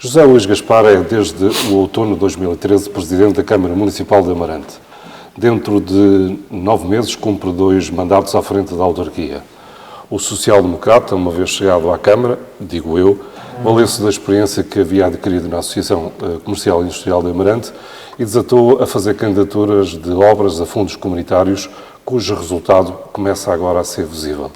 José Luís Gaspar é, desde o outono de 2013, Presidente da Câmara Municipal de Amarante. Dentro de 9 meses, cumpre 2 mandatos à frente da autarquia. O social-democrata, uma vez chegado à Câmara, digo eu, valeu-se da experiência que havia adquirido na Associação Comercial e Industrial de Amarante e desatou a fazer candidaturas de obras a fundos comunitários, cujo resultado começa agora a ser visível.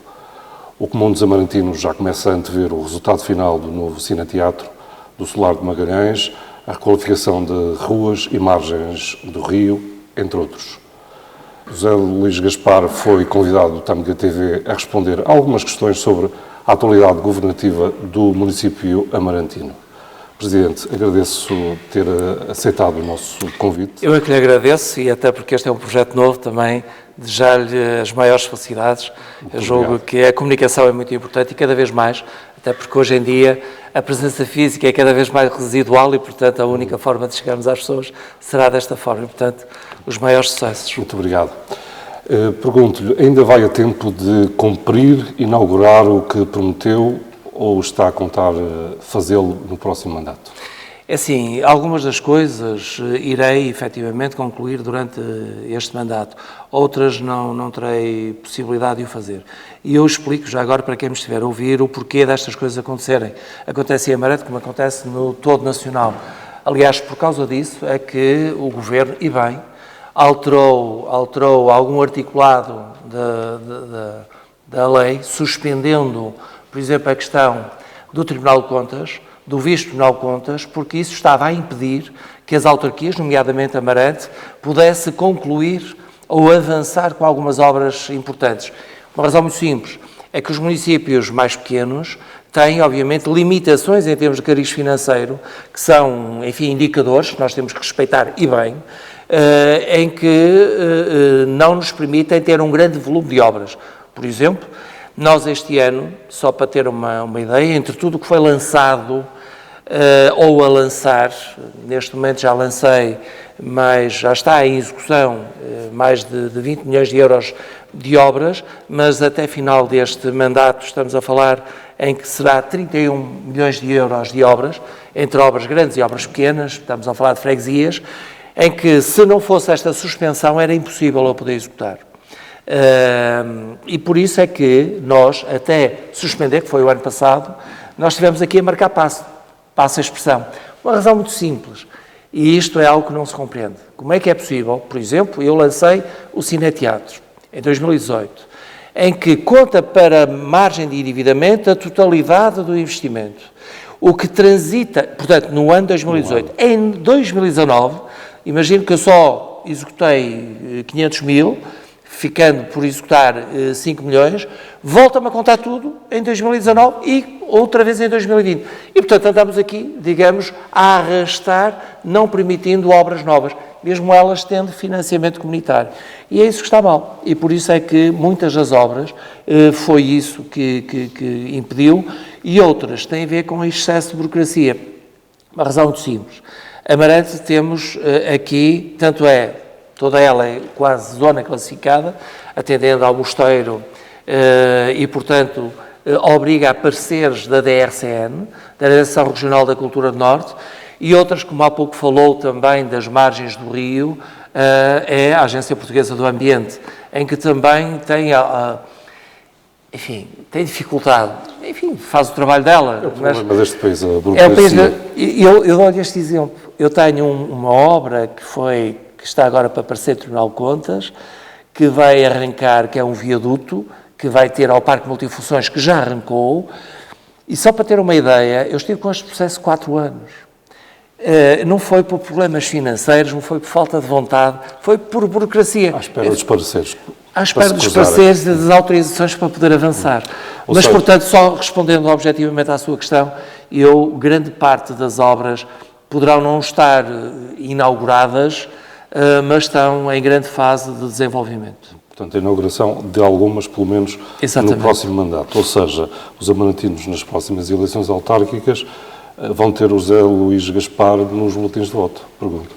O comum dos amarantinos já começa a antever o resultado final do novo cineteatro, do Solar de Magalhães, a requalificação de ruas e margens do rio, entre outros. José Luís Gaspar foi convidado do Tâmega TV a responder a algumas questões sobre a atualidade governativa do município amarantino. Presidente, agradeço ter aceitado o nosso convite. Eu é que lhe agradeço e até porque este é um projeto novo também, desejar-lhe as maiores felicidades. Eu julgo que a comunicação é muito importante e cada vez mais, até porque hoje em dia a presença física é cada vez mais residual e, portanto, a única forma de chegarmos às pessoas será desta forma. E, portanto, os maiores sucessos. Muito obrigado. Pergunto-lhe, ainda vai a tempo de cumprir, inaugurar o que prometeu ou está a contar fazê-lo no próximo mandato? É assim, algumas das coisas irei efetivamente concluir durante este mandato, outras não terei possibilidade de o fazer. E eu explico já agora para quem me estiver a ouvir o porquê destas coisas acontecerem. Acontece em Amarante como acontece no todo nacional. Aliás, por causa disso é que o Governo, e bem, alterou algum articulado da lei, suspendendo, por exemplo, a questão do Tribunal de Contas, do visto Tribunal de Contas, porque isso estava a impedir que as autarquias, nomeadamente Amarante, pudesse concluir ou avançar com algumas obras importantes. Uma razão muito simples, é que os municípios mais pequenos têm, obviamente, limitações em termos de cariz financeiro, que são, enfim, indicadores que nós temos que respeitar e bem, em que não nos permitem ter um grande volume de obras. Por exemplo, nós este ano, só para ter uma ideia, entre tudo o que foi lançado ou a lançar, neste momento já lancei, mas já está em execução mais de 20 milhões de euros de obras, mas até final deste mandato estamos a falar em que será 31 milhões de euros de obras, entre obras grandes e obras pequenas, estamos a falar de freguesias, em que se não fosse esta suspensão era impossível eu poder executar. E por isso é que nós, até suspender, que foi o ano passado, nós estivemos aqui a marcar passo a expressão. Uma razão muito simples, e isto é algo que não se compreende. Como é que é possível, por exemplo, eu lancei o Cineteatro em 2018, em que conta para margem de endividamento a totalidade do investimento. O que transita, portanto, no ano 2018, em 2019, imagino que eu só executei 500 mil, ficando por executar 5 milhões, volta-me a contar tudo em 2019 e outra vez em 2020. E, portanto, andamos aqui, digamos, a arrastar, não permitindo obras novas, mesmo elas tendo financiamento comunitário. E é isso que está mal. E por isso é que muitas das obras foi isso que impediu e outras têm a ver com excesso de burocracia. Uma razão muito simples. Amarante temos aqui, tanto é, toda ela é quase zona classificada, atendendo ao mosteiro e, portanto, obriga a parceiros da DRCN, da Direção Regional da Cultura do Norte, e outras, como há pouco falou também das margens do rio, é a Agência Portuguesa do Ambiente, em que também tem, enfim, tem dificuldade. Enfim, faz o trabalho dela. É o problema deste país, a é o país. burocracia. Eu dou-lhe este exemplo. Eu tenho uma obra que está agora para parecer Tribunal de Contas, que vai arrancar, que é um viaduto, que vai ter ao Parque Multifunções, que já arrancou, e só para ter uma ideia, eu estive com este processo 4 anos. Não foi por problemas financeiros, não foi por falta de vontade, foi por burocracia. À espera dos parceiros. À espera dos parceiros e das autorizações para poder avançar. Mas, portanto, só respondendo objetivamente à sua questão, grande parte das obras poderão não estar inauguradas, mas estão em grande fase de desenvolvimento. Portanto, a inauguração de algumas, pelo menos, no próximo mandato. Ou seja, os amarantinos, nas próximas eleições autárquicas, vão ter o José Luís Gaspar nos boletins de voto? Pergunto.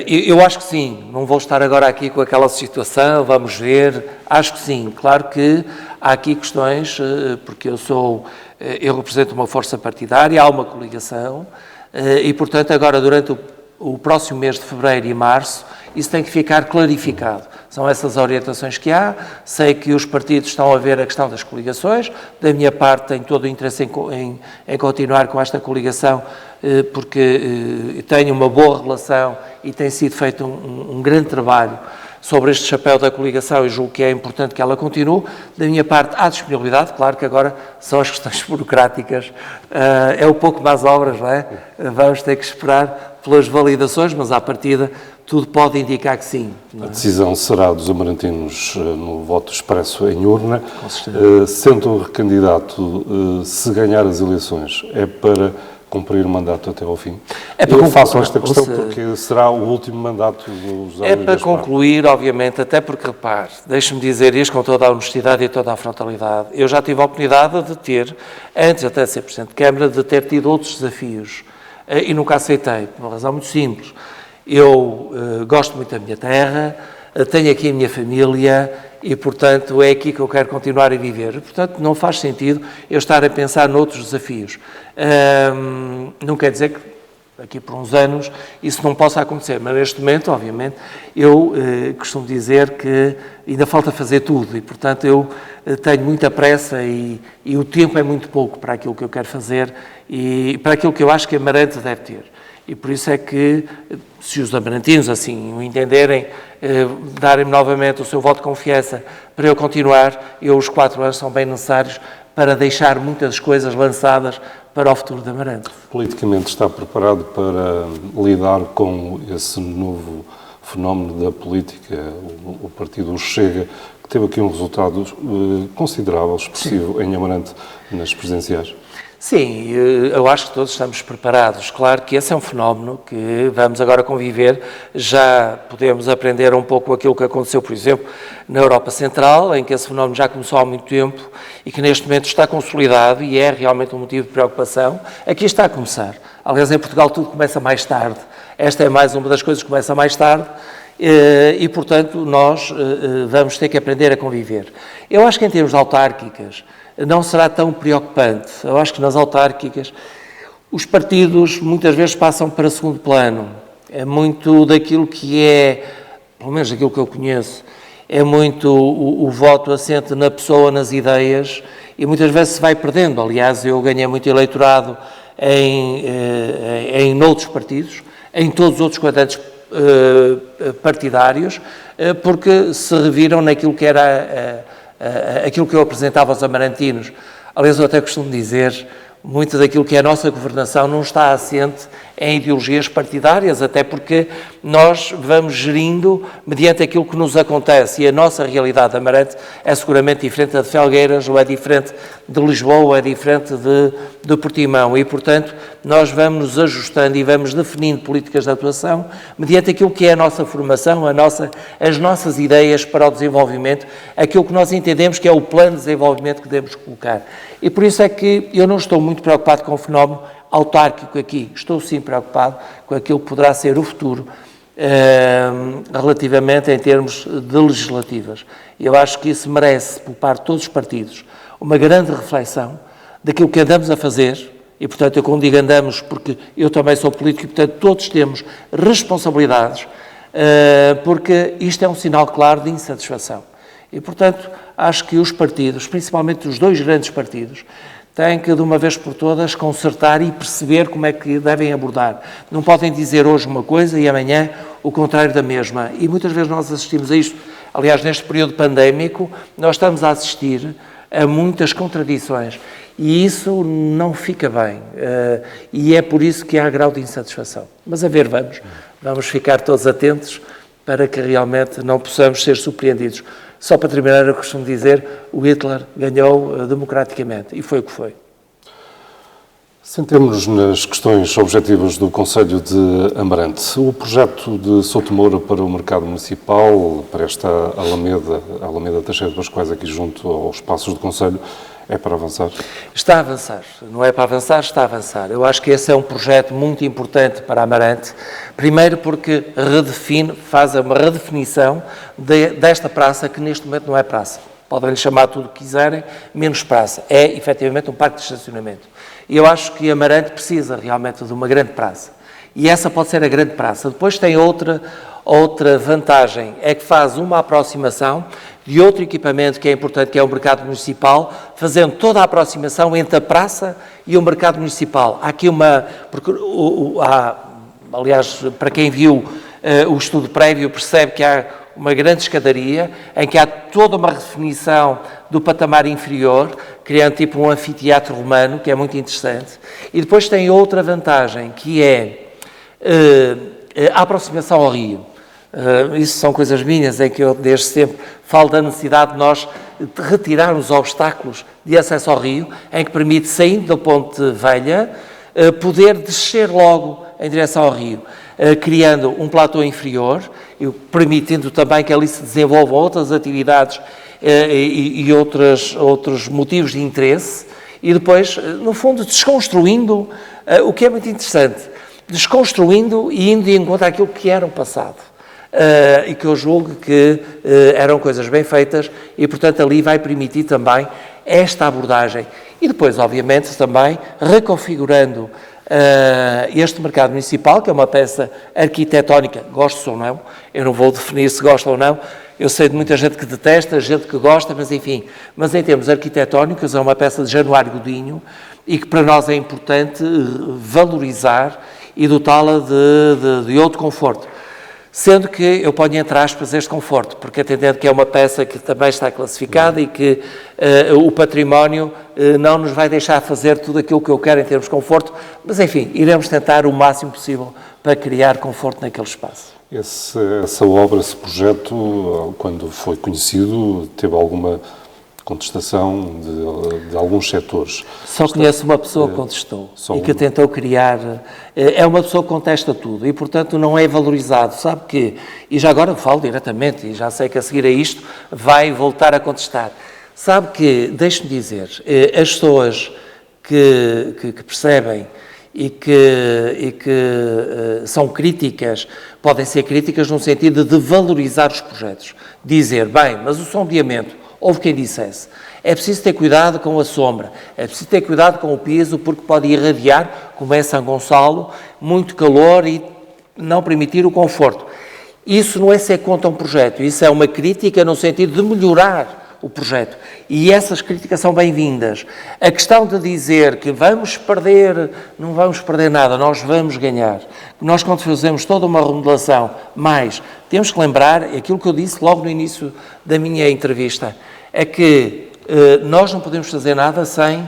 Eu acho que sim. Não vou estar agora aqui com aquela situação, vamos ver. Acho que sim. Claro que há aqui questões, porque eu sou eu represento uma força partidária, há uma coligação, e, portanto, agora, durante o próximo mês de fevereiro e março, isso tem que ficar clarificado. São essas orientações que há. Sei que os partidos estão a ver a questão das coligações. Da minha parte, tenho todo o interesse em continuar com esta coligação, porque tenho uma boa relação e tem sido feito um grande trabalho sobre este chapéu da coligação e julgo que é importante que ela continue. Da minha parte, há disponibilidade. Claro que agora são as questões burocráticas, é um pouco mais obras, não é? Vamos ter que esperar pelas validações, mas à partida tudo pode indicar que sim. A decisão será dos amarantinos no voto expresso em urna. Com certeza. Sendo um recandidato, se ganhar as eleições, é para cumprir o mandato até ao fim? Eu faço esta questão porque será o último mandato dos É para concluir, obviamente, até porque, repare, deixe-me dizer isto com toda a honestidade e toda a frontalidade. Eu já tive a oportunidade de ter, antes até de ser Presidente de Câmara, de ter tido outros desafios e nunca aceitei, por uma razão muito simples. Eu gosto muito da minha terra, tenho aqui a minha família e, portanto, é aqui que eu quero continuar a viver. Portanto, não faz sentido eu estar a pensar noutros desafios. Não quer dizer que daqui por uns anos isso não possa acontecer, mas neste momento, obviamente, eu costumo dizer que ainda falta fazer tudo e, portanto, eu tenho muita pressa e o tempo é muito pouco para aquilo que eu quero fazer e para aquilo que eu acho que a Amarante deve ter. E por isso é que, se os amarantinos assim o entenderem, darem-me novamente o seu voto de confiança para eu continuar, os 4 anos são bem necessários para deixar muitas coisas lançadas para o futuro da Amarante. Politicamente está preparado para lidar com esse novo fenómeno da política, o partido Chega, que teve aqui um resultado considerável, expressivo, em Amarante, nas presidenciais? Sim, eu acho que todos estamos preparados. Claro que esse é um fenómeno que vamos agora conviver. Já podemos aprender um pouco aquilo que aconteceu, por exemplo, na Europa Central, em que esse fenómeno já começou há muito tempo e que neste momento está consolidado e é realmente um motivo de preocupação. Aqui está a começar. Aliás, em Portugal tudo começa mais tarde. Esta é mais uma das coisas que começa mais tarde e, portanto, nós vamos ter que aprender a conviver. Eu acho que em termos de autárquicas, não será tão preocupante. Eu acho que nas autárquicas os partidos muitas vezes passam para segundo plano. É muito daquilo que é, pelo menos daquilo que eu conheço, é muito o voto assente na pessoa, nas ideias, e muitas vezes se vai perdendo. Aliás, eu ganhei muito eleitorado em outros partidos, em todos os outros quadrantes partidários, porque se reviram naquilo que era aquilo que eu apresentava aos amarantinos. Aliás, eu até costumo dizer, muito daquilo que é a nossa governação não está assente em ideologias partidárias, até porque nós vamos gerindo mediante aquilo que nos acontece e a nossa realidade Amarante é seguramente diferente da de Felgueiras, ou é diferente de Lisboa, ou é diferente de Portimão e, portanto, nós vamos nos ajustando e vamos definindo políticas de atuação mediante aquilo que é a nossa formação, as nossas ideias para o desenvolvimento, aquilo que nós entendemos que é o plano de desenvolvimento que devemos colocar. E por isso é que eu não estou muito preocupado com o fenómeno autárquico aqui. Estou sim preocupado com aquilo que poderá ser o futuro relativamente em termos de legislativas. Eu acho que isso merece, por parte de todos os partidos, uma grande reflexão daquilo que andamos a fazer e, portanto, eu quando digo andamos, porque eu também sou político e, portanto, todos temos responsabilidades, porque isto é um sinal claro de insatisfação. E, portanto, acho que os partidos, principalmente os 2 grandes partidos, têm que, de uma vez por todas, consertar e perceber como é que devem abordar. Não podem dizer hoje uma coisa e amanhã o contrário da mesma. E muitas vezes nós assistimos a isto. Aliás, neste período pandémico, nós estamos a assistir a muitas contradições. E isso não fica bem. E é por isso que há grau de insatisfação. Mas a ver, vamos ficar todos atentos para que realmente não possamos ser surpreendidos. Só para terminar, eu costumo dizer, o Hitler ganhou democraticamente, e foi o que foi. Sentemos-nos nas questões objetivas do Conselho de Amarante. O projeto de Souto Moura para o mercado municipal, para esta Alameda Teixeira de Pascoais, aqui junto aos passos do Conselho, é para avançar? Está a avançar. Não é para avançar, está a avançar. Eu acho que esse é um projeto muito importante para Amarante. Primeiro porque faz uma redefinição desta praça, que neste momento não é praça. podem lhe chamar tudo o que quiserem, menos praça. É, efetivamente, um parque de estacionamento. E eu acho que Amarante precisa realmente de uma grande praça. E essa pode ser a grande praça. Depois tem outra vantagem, é que faz uma aproximação de outro equipamento que é importante, que é o mercado municipal, fazendo toda a aproximação entre a praça e o mercado municipal. Há aqui aliás, para quem viu o estudo prévio, percebe que há uma grande escadaria, em que há toda uma redefinição do patamar inferior, criando tipo um anfiteatro romano, que é muito interessante. E depois tem outra vantagem, que é a aproximação ao rio. Isso são coisas minhas, em que eu desde sempre falo da necessidade de nós retirarmos os obstáculos de acesso ao rio, em que permite, saindo da Ponte Velha, poder descer logo em direção ao rio, criando um platô inferior, e permitindo também que ali se desenvolvam outras atividades e outros motivos de interesse, e depois, no fundo, desconstruindo o que é muito interessante, desconstruindo e indo de encontro àquilo que era o passado. E que eu julgo que eram coisas bem feitas e, portanto, ali vai permitir também esta abordagem. E depois, obviamente, também reconfigurando este mercado municipal, que é uma peça arquitetónica, gosto ou não, eu não vou definir se gosta ou não, eu sei de muita gente que detesta, gente que gosta, mas enfim, mas em termos arquitetónicos é uma peça de Januário Godinho e que para nós é importante valorizar e dotá-la de outro conforto. Sendo que eu ponho entre aspas este conforto, porque atendendo que é uma peça que também está classificada e que o património não nos vai deixar fazer tudo aquilo que eu quero em termos de conforto, mas enfim, iremos tentar o máximo possível para criar conforto naquele espaço. Essa obra, esse projeto, quando foi conhecido, teve alguma contestação de alguns setores. Só conheço uma pessoa que contestou e que tentou criar... É uma pessoa que contesta tudo e, portanto, não é valorizado. Sabe que... E já agora falo diretamente, e já sei que a seguir a isto vai voltar a contestar. Sabe que, deixe-me dizer, as pessoas que percebem e que são críticas, podem ser críticas no sentido de valorizar os projetos. Dizer, bem, mas o sombreamento... Houve quem dissesse, é preciso ter cuidado com a sombra, é preciso ter cuidado com o piso porque pode irradiar, como é São Gonçalo, muito calor e não permitir o conforto. Isso não é ser contra um projeto, isso é uma crítica no sentido de melhorar o projeto. E essas críticas são bem-vindas. A questão de dizer que vamos perder, não vamos perder nada, nós vamos ganhar. Nós, quando fazemos toda uma remodelação, mas temos que lembrar aquilo que eu disse logo no início da minha entrevista, é que nós não podemos fazer nada sem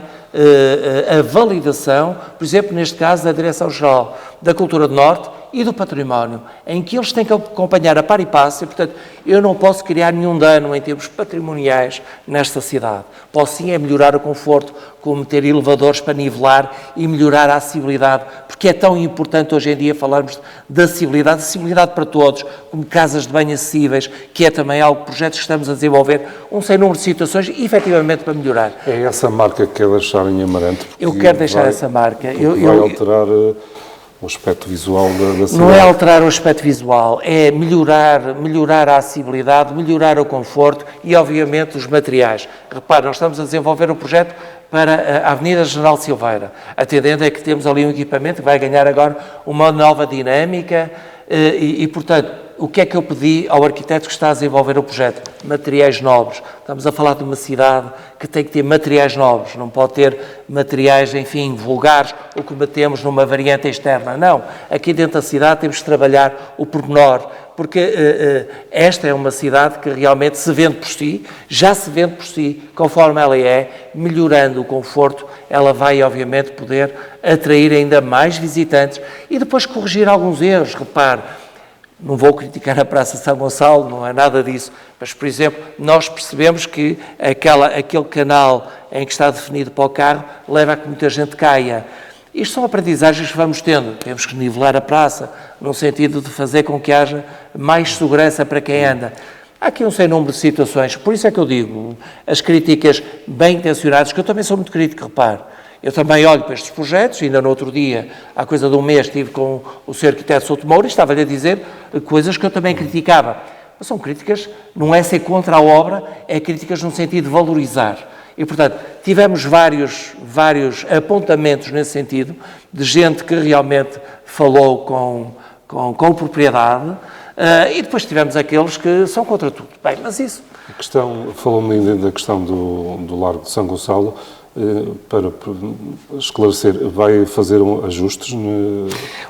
a validação, por exemplo, neste caso, da Direção-Geral da Cultura do Norte e do Património, em que eles têm que acompanhar a par e passo, e, portanto, eu não posso criar nenhum dano em termos patrimoniais nesta cidade. Posso sim é melhorar o conforto, como ter elevadores para nivelar e melhorar a acessibilidade, porque é tão importante hoje em dia falarmos de acessibilidade para todos, como casas de banho acessíveis, que é também algo, projetos que estamos a desenvolver, um sem número de situações, efetivamente para melhorar. É essa marca que quer deixar em Amarante? Eu quero deixar essa marca. Vai alterar o aspecto visual da cidade? Não é alterar o aspecto visual, é melhorar a acessibilidade, melhorar o conforto e, obviamente, os materiais. Repare, nós estamos a desenvolver um projeto para a Avenida General Silveira, atendendo a que temos ali um equipamento que vai ganhar agora uma nova dinâmica e, portanto, o que é que eu pedi ao arquiteto que está a desenvolver o projeto? Materiais novos. Estamos a falar de uma cidade que tem que ter materiais novos, não pode ter materiais, enfim, vulgares, o que metemos numa variante externa. Não, aqui dentro da cidade temos que trabalhar o pormenor, porque esta é uma cidade que realmente se vende por si, já se vende por si, conforme ela é, melhorando o conforto, ela vai, obviamente, poder atrair ainda mais visitantes e depois corrigir alguns erros. Repare, não vou criticar a Praça São Gonçalo, não é nada disso, mas, por exemplo, nós percebemos que aquele canal em que está definido para o carro leva a que muita gente caia. Isto são aprendizagens que vamos tendo. Temos que nivelar a praça, no sentido de fazer com que haja mais segurança para quem anda. Há aqui um sem número de situações, por isso é que eu digo, as críticas bem intencionadas, que eu também sou muito crítico, repare. Eu também olho para estes projetos, ainda no outro dia, há coisa de um mês, estive com o Sr. Arquiteto Souto Moura e estava-lhe a dizer coisas que eu também criticava. São críticas, não é ser contra a obra, é críticas no sentido de valorizar. E, portanto, tivemos vários apontamentos nesse sentido, de gente que realmente falou com propriedade, e depois tivemos aqueles que são contra tudo. Bem, mas isso... Falou-me ainda da questão do Largo de São Gonçalo. Para esclarecer, vai fazer ajustes?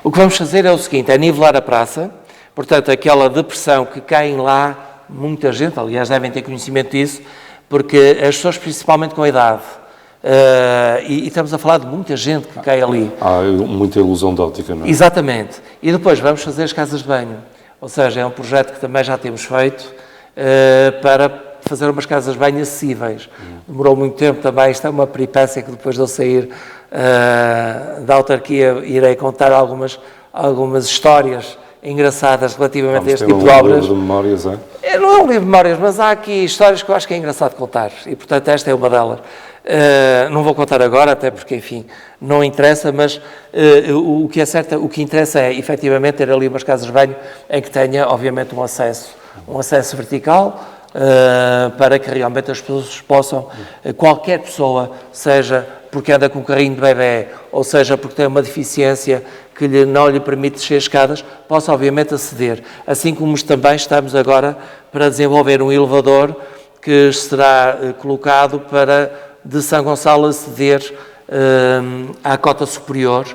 O que vamos fazer é o seguinte, é nivelar a praça, portanto, aquela depressão que caem lá, muita gente, aliás, devem ter conhecimento disso, porque as pessoas, principalmente com a idade, e estamos a falar de muita gente que cai ali. Há muita ilusão de óptica, não é? Exatamente. E depois vamos fazer as casas de banho, ou seja, é um projeto que também já temos feito para fazer umas casas de banho acessíveis. Demorou muito tempo também, isto é uma peripécia que depois de eu sair da autarquia irei contar algumas histórias engraçadas relativamente a este tipo de obras. Um livro de memórias, é? Não é um livro de memórias, mas há aqui histórias que eu acho que é engraçado contar e, portanto, esta é uma delas. Não vou contar agora, até porque, enfim, não interessa, mas o que é certo, o que interessa é, efetivamente, ter ali umas casas de banho em que tenha, obviamente, um acesso vertical, para que realmente as pessoas possam, qualquer pessoa, seja porque anda com um carrinho de bebê, ou seja porque tem uma deficiência que não lhe permite descer escadas, possa obviamente aceder. Assim como também estamos agora para desenvolver um elevador que será colocado para de São Gonçalo aceder à cota superior,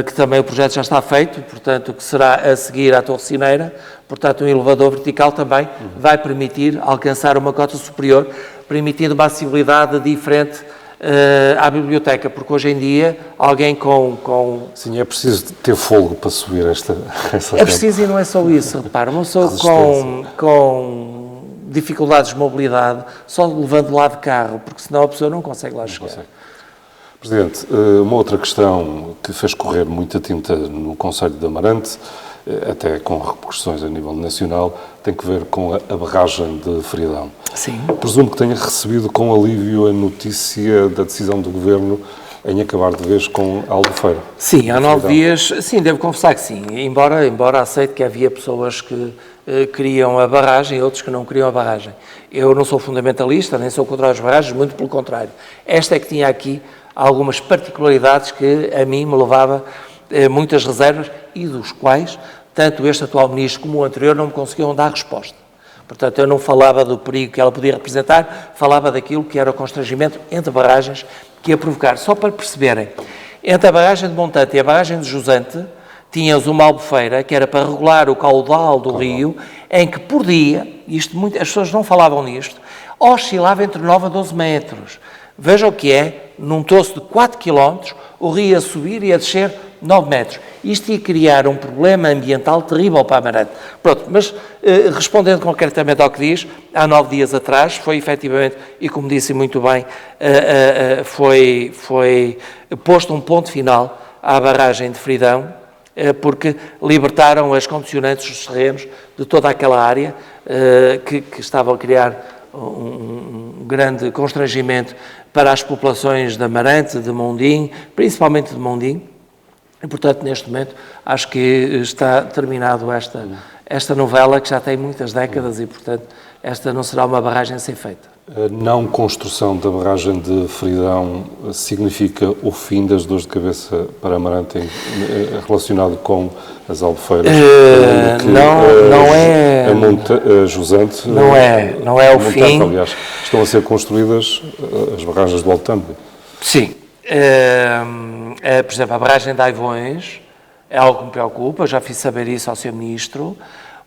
que também o projeto já está feito, portanto, que será a seguir à Torre Cineira, portanto, um elevador vertical também vai permitir alcançar uma cota superior, permitindo uma acessibilidade diferente à biblioteca, porque hoje em dia alguém com... Sim, é preciso ter fôlego para subir essa É preciso e não é só isso, repara, uma pessoa com dificuldades de mobilidade, só levando lá de carro, porque senão a pessoa não consegue lá chegar. Presidente, uma outra questão que fez correr muita tinta no Concelho de Amarante, até com repercussões a nível nacional, tem que ver com a barragem de Fredão. Sim. Presumo que tenha recebido com alívio a notícia da decisão do Governo em acabar de vez com a Albufeira. Sim, há 9 dias, sim, devo confessar que sim, embora aceite que havia pessoas que queriam a barragem e outros que não queriam a barragem. Eu não sou fundamentalista, nem sou contra as barragens, muito pelo contrário. Esta é que tinha aqui algumas particularidades que a mim me levava muitas reservas e dos quais, tanto este atual Ministro como o anterior, não me conseguiam dar resposta. Portanto, eu não falava do perigo que ela podia representar, falava daquilo que era o constrangimento entre barragens que ia provocar. Só para perceberem, entre a barragem de Montante e a barragem de Jusante, tínhamos uma albufeira que era para regular o caudal do rio, em que por dia, as pessoas não falavam nisto, oscilava entre 9 a 12 metros. Veja o que é, num troço de 4 km, o rio ia subir e ia descer 9 metros. Isto ia criar um problema ambiental terrível para Amarante. Pronto, mas respondendo concretamente ao que diz, há 9 dias atrás, foi efetivamente, e como disse muito bem, foi posto um ponto final à barragem de Fredão, porque libertaram as condicionantes dos terrenos de toda aquela área que estavam a criar um grande constrangimento para as populações de Amarante, de Mondim, principalmente de Mondim, e, portanto, neste momento, acho que está terminado esta novela, que já tem muitas décadas e, portanto, esta não será uma barragem a ser feita. A não construção da barragem de Fredão significa o fim das dores de cabeça para Amarante relacionado com as albufeiras? Não é... A Jusante... Não é o fim... Aliás, estão a ser construídas as barragens de Voltambo. Sim. Por exemplo, a barragem de Aivões é algo que me preocupa, já fiz saber isso ao Sr. Ministro,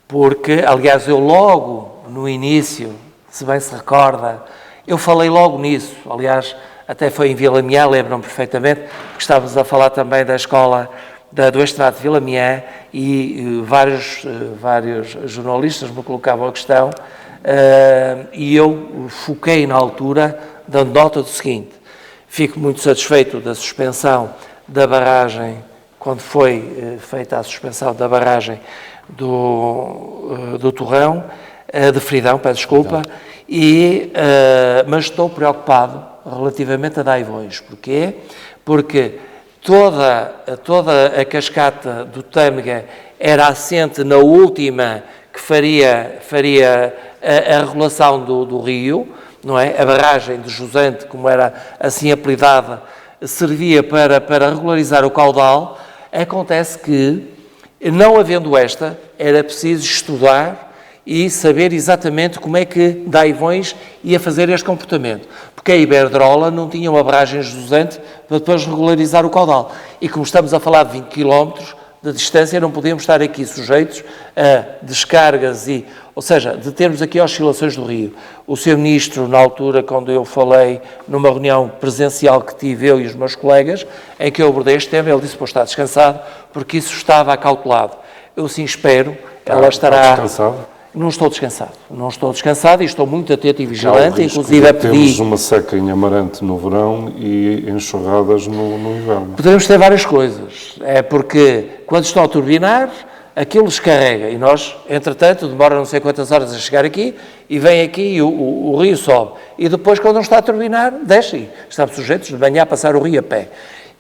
porque, aliás, eu logo no início, se bem se recorda, eu falei logo nisso, aliás, até foi em Vila Mié, lembram-me perfeitamente, porque estávamos a falar também da escola do Estrado de Vila Mié e vários jornalistas me colocavam a questão e eu foquei na altura dando nota do seguinte: fico muito satisfeito da suspensão da barragem, quando foi feita a suspensão da barragem do Torrão, de Fredão, peço desculpa, mas estou preocupado relativamente a Daivões. Porquê? Porque toda a cascata do Tâmega era assente na última, que faria a regulação do rio, não é? A barragem de Jusante, como era assim apelidada, servia para regularizar o caudal. Acontece que, não havendo esta, era preciso estudar e saber exatamente como é que Daivões ia fazer este comportamento. Porque a Iberdrola não tinha uma barragem jusante para depois regularizar o caudal. E como estamos a falar de 20 km de distância, não podíamos estar aqui sujeitos a descargas ou seja, de termos aqui oscilações do rio. O Sr. Ministro, na altura, quando eu falei numa reunião presencial que tive eu e os meus colegas, em que eu abordei este tema, ele disse para estar descansado, porque isso estava acautelado. Eu sim espero, ela estará... descansado? Não estou descansado e estou muito atento e vigilante, inclusive Temos uma seca em Amarante no verão e enxurradas no inverno. Podemos ter várias coisas, é porque quando estão a turbinar, aquilo descarrega e nós, entretanto, demora não sei quantas horas a chegar aqui e vem aqui e o rio sobe. E depois, quando não está a turbinar, desce e estamos sujeitos de manhã a passar o rio a pé.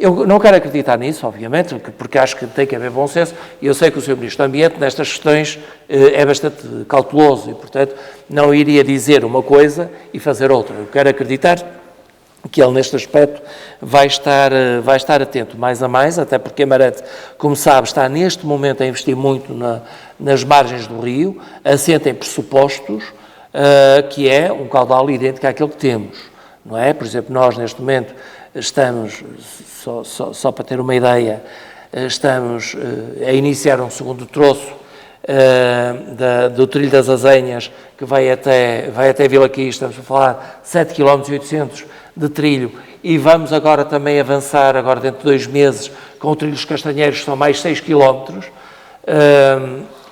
Eu não quero acreditar nisso, obviamente, porque acho que tem que haver bom senso, e eu sei que o Sr. Ministro do Ambiente, nestas questões, é bastante cauteloso e, portanto, não iria dizer uma coisa e fazer outra. Eu quero acreditar que ele, neste aspecto, vai estar atento mais a mais, até porque Amarante, como sabe, está neste momento a investir muito nas margens do rio, assenta em pressupostos, que é um caudal idêntico àquele que temos, não é? Por exemplo, nós, neste momento, estamos, só para ter uma ideia, estamos a iniciar um segundo troço do Trilho das Azenhas, que vai até Vila Quis, estamos a falar 7 km e 800 de trilho, e vamos agora também avançar, agora dentro de 2 meses, com o Trilho dos Castanheiros, que são mais 6 km,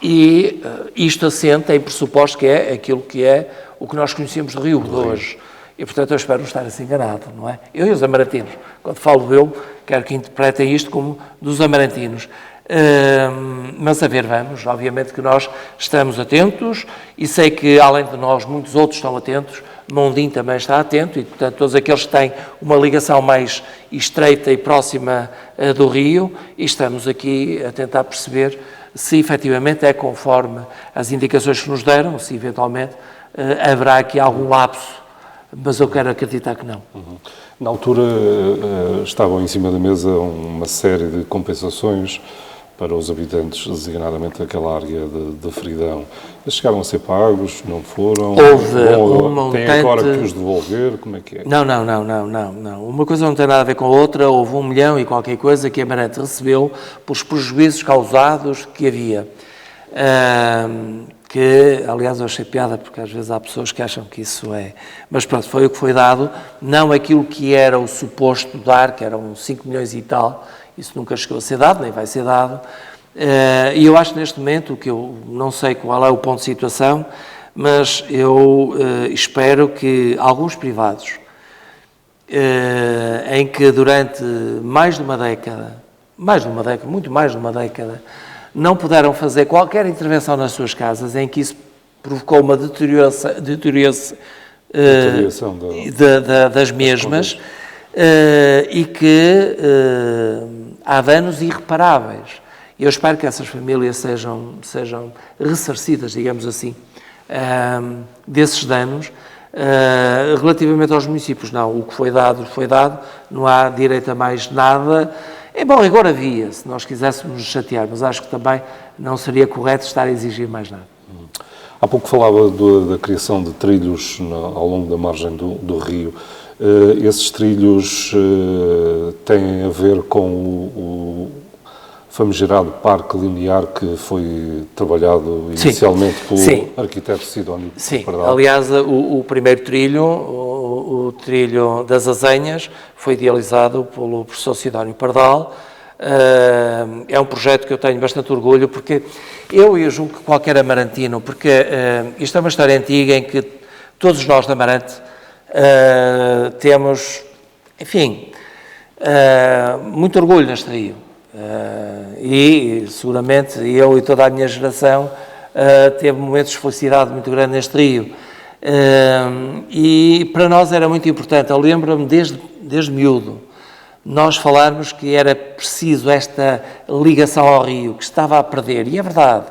e isto assenta em pressuposto que é aquilo que é o que nós conhecemos do Rio de hoje. E, portanto, eu espero não estar assim enganado, não é? Eu e os amarantinos, quando falo eu, quero que interpretem isto como dos amarantinos. Mas a ver, vamos, obviamente que nós estamos atentos e sei que, além de nós, muitos outros estão atentos, Mondim também está atento e, portanto, todos aqueles que têm uma ligação mais estreita e próxima do rio, e estamos aqui a tentar perceber se efetivamente é conforme as indicações que nos deram, se eventualmente haverá aqui algum lapso, mas eu quero acreditar que não. Na altura estavam em cima da mesa uma série de compensações para os habitantes, designadamente daquela área de Fridão. Eles chegaram a ser pagos, não foram? Houve um montante... Tem agora que os devolver? Como é que é? Não. Uma coisa não tem nada a ver com a outra. Houve 1 milhão e qualquer coisa que a Amarante recebeu pelos prejuízos causados que havia. Que, aliás, eu achei piada, porque às vezes há pessoas que acham que isso é... Mas pronto, foi o que foi dado, não aquilo que era o suposto dar, que eram 5 milhões e tal, isso nunca chegou a ser dado, nem vai ser dado, e eu acho que neste momento, que eu não sei qual é o ponto de situação, mas eu espero que alguns privados, em que durante mais de uma década, muito mais de uma década, não puderam fazer qualquer intervenção nas suas casas, em que isso provocou uma deterioração das mesmas, e que há danos irreparáveis. Eu espero que essas famílias sejam ressarcidas, digamos assim, desses danos. Relativamente aos municípios, não. O que foi dado, não há direito a mais nada. Em bom rigor havia, se nós quiséssemos nos chatear, mas acho que também não seria correto estar a exigir mais nada. Há pouco falava da criação de trilhos ao longo da margem do rio. Esses trilhos têm a ver com o famigerado parque linear que foi trabalhado inicialmente pelo arquiteto Sidónio Pardal. Aliás, o primeiro trilho, o trilho das Azenhas, foi idealizado pelo professor Sidónio Pardal. É um projeto que eu tenho bastante orgulho, porque eu julgo que qualquer amarantino, porque isto é uma história antiga em que todos nós de Amarante temos, enfim, muito orgulho neste rio. E seguramente eu e toda a minha geração teve momentos de felicidade muito grande neste rio. E para nós era muito importante. Eu lembro-me desde miúdo nós falarmos que era preciso esta ligação ao rio, que estava a perder, e é verdade.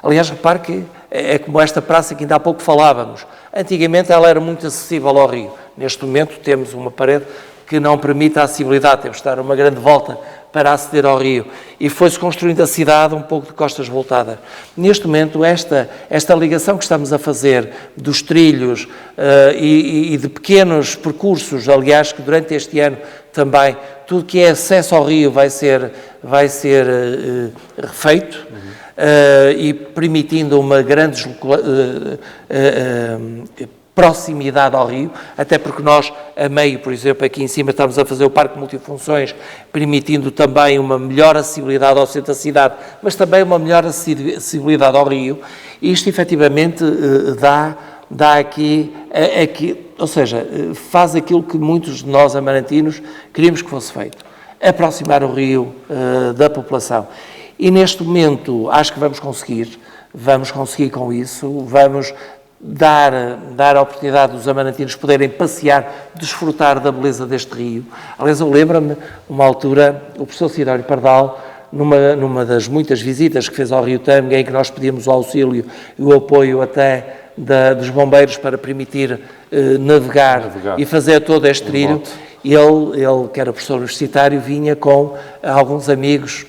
Aliás, repare que é como esta praça que ainda há pouco falávamos. Antigamente ela era muito acessível ao rio. Neste momento temos uma parede que não permite a acessibilidade, temos de dar uma grande volta para aceder ao rio. E foi-se construindo a cidade um pouco de costas voltadas. Neste momento, esta ligação que estamos a fazer dos trilhos e de pequenos percursos, aliás, que durante este ano também, tudo que é acesso ao rio vai ser refeito, e permitindo uma grande proximidade ao rio, até porque nós, a meio, por exemplo, aqui em cima estamos a fazer o parque multifunções, permitindo também uma melhor acessibilidade ao centro da cidade, mas também uma melhor acessibilidade ao rio. Isto, efetivamente, dá aqui, ou seja, faz aquilo que muitos de nós, amarantinos, queríamos que fosse feito, aproximar o rio da população. E, neste momento, acho que vamos conseguir com isso, vamos dar a oportunidade dos amarantinos poderem passear, desfrutar da beleza deste rio. Aliás, eu lembro-me, uma altura, o professor Sidónio Pardal, numa das muitas visitas que fez ao Rio Tâmega, em que nós pedimos o auxílio e o apoio até dos bombeiros para permitir navegar e fazer todo este trilho, ele, que era professor universitário, vinha com alguns amigos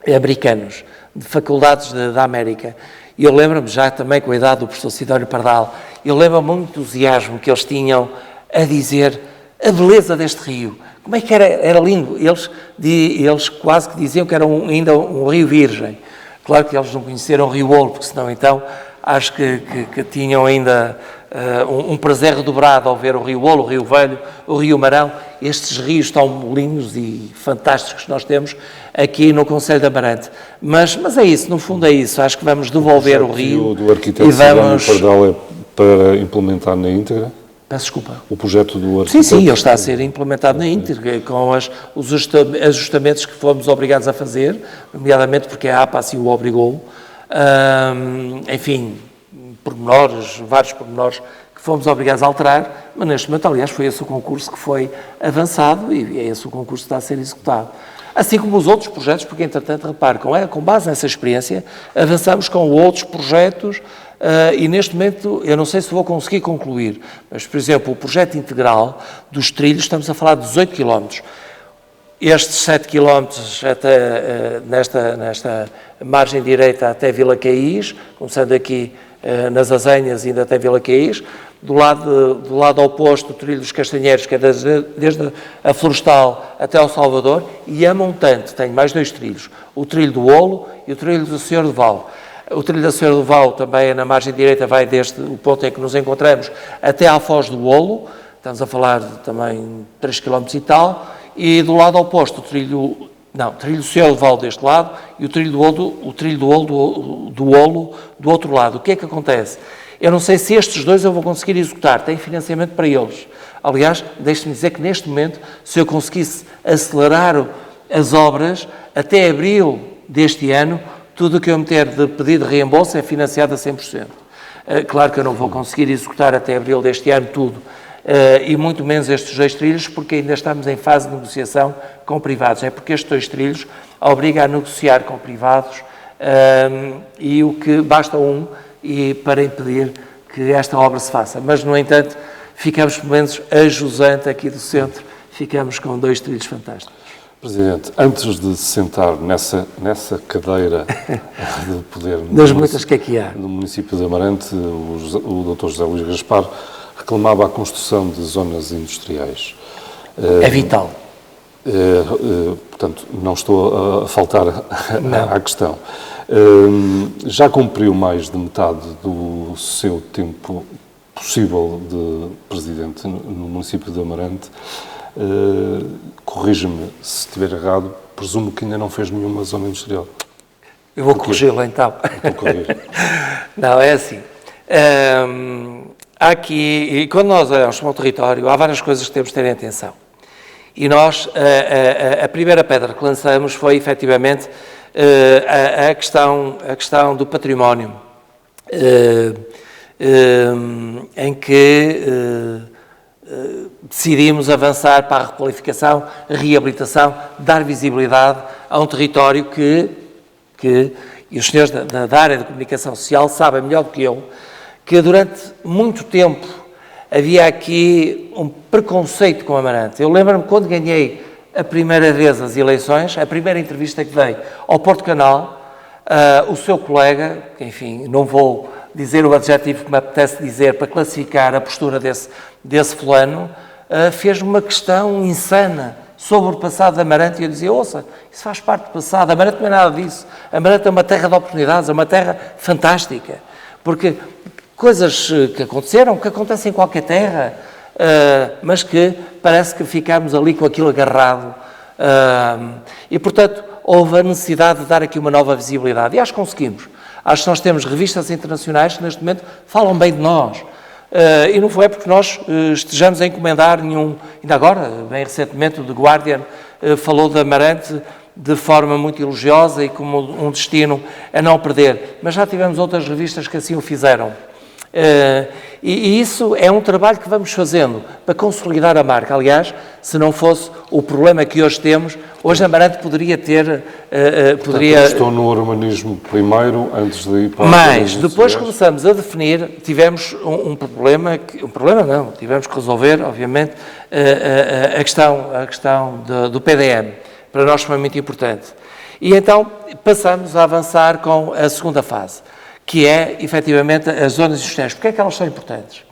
americanos, de faculdades da América. E eu lembro-me, já também com a idade do professor Sidónio Pardal, eu lembro-me muito do entusiasmo que eles tinham a dizer a beleza deste rio. Como é que era lindo. Eles quase que diziam que era ainda um rio virgem. Claro que eles não conheceram o Rio Olo, porque senão então acho que tinham ainda um prazer redobrado ao ver o Rio Olo, o Rio Velho, o Rio Marão, estes rios tão lindos e fantásticos que nós temos aqui no Concelho de Amarante. Mas é isso, no fundo é isso, acho que vamos devolver o rio do arquiteto e vamos... Pardal é para implementar na íntegra? Peço desculpa. O projeto do arquiteto? Sim, ele está a ser implementado na íntegra, com os ajustamentos que fomos obrigados a fazer, nomeadamente porque a APA assim o obrigou, enfim, vários pormenores que fomos obrigados a alterar, mas neste momento, aliás, foi esse o concurso que foi avançado e é esse o concurso que está a ser executado. Assim como os outros projetos, porque, entretanto, repare, com base nessa experiência, avançamos com outros projetos e, neste momento, eu não sei se vou conseguir concluir, mas, por exemplo, o projeto integral dos trilhos, estamos a falar de 18 km. Estes 7 km até, nesta margem direita até Vila Caís, começando aqui nas Azenhas ainda até Vila Caís, do lado oposto, o Trilho dos Castanheiros, que é desde a Florestal até ao Salvador, e a montante tem mais 2 trilhos, o Trilho do Olo e o Trilho do Senhor do Val. O Trilho da Senhora do Val também na margem direita vai desde o ponto em que nos encontramos até à Foz do Olo, estamos a falar de também 3 km e tal, e do lado oposto o Trilho do Senhor do Val deste lado e o Trilho do Olo do outro lado. O que é que acontece? Eu não sei se estes dois eu vou conseguir executar, tem financiamento para eles. Aliás, deixe-me dizer que neste momento, se eu conseguisse acelerar as obras, até abril deste ano, tudo o que eu meter de pedido de reembolso é financiado a 100%. Claro que eu não vou conseguir executar até abril deste ano tudo, e muito menos estes 2 trilhos, porque ainda estamos em fase de negociação com privados. É porque estes 2 trilhos obrigam a negociar com privados, e o que basta para impedir que esta obra se faça. Mas, no entanto, ficamos, pelo menos, a jusante aqui do centro, ficamos com 2 trilhos fantásticos. Presidente, antes de se sentar nessa cadeira de poder das muitas que aqui há no município de Amarante, o Dr. José Luís Gaspar reclamava a construção de zonas industriais. É vital. Portanto, não estou a faltar à questão. Já cumpriu mais de metade do seu tempo possível de presidente no município de Amarante. Corrija-me se estiver errado, presumo que ainda não fez nenhuma zona industrial. Eu vou corrigi-lo então. Não, é assim. Há aqui, e quando nós olhamos para o território, há várias coisas que temos de ter em atenção. E nós, a primeira pedra que lançamos foi, efetivamente, a questão do património, em que decidimos avançar para a requalificação, a reabilitação, dar visibilidade a um território que e os senhores da área de comunicação social sabem melhor do que eu, que durante muito tempo havia aqui um preconceito com Amarante. Eu lembro-me quando ganhei a primeira vez as eleições, a primeira entrevista que dei ao Porto Canal, o seu colega, que, enfim, não vou dizer o adjetivo que me apetece dizer para classificar a postura desse fulano, fez-me uma questão insana sobre o passado de Amarante, e eu dizia, ouça, isso faz parte do passado, Amarante não é nada disso, Amarante é uma terra de oportunidades, é uma terra fantástica, porque coisas que aconteceram, que acontecem em qualquer terra, mas que parece que ficámos ali com aquilo agarrado, e portanto houve a necessidade de dar aqui uma nova visibilidade, e acho que conseguimos. Acho que nós temos revistas internacionais que neste momento falam bem de nós. E não é porque nós estejamos a encomendar nenhum... Ainda agora, bem recentemente, o The Guardian falou de Amarante de forma muito elogiosa e como um destino a não perder. Mas já tivemos outras revistas que assim o fizeram. E isso é um trabalho que vamos fazendo para consolidar a marca. Aliás, se não fosse o problema que hoje temos, hoje Amarante poderia ter... Estou no urbanismo primeiro, antes de ir para... Mas, depois começamos a definir, tivemos um problema, tivemos que resolver, obviamente, a questão do PDM. Para nós foi muito importante. E então passamos a avançar com a segunda fase, que é, efetivamente, as zonas industriais. Porquê é que elas são importantes?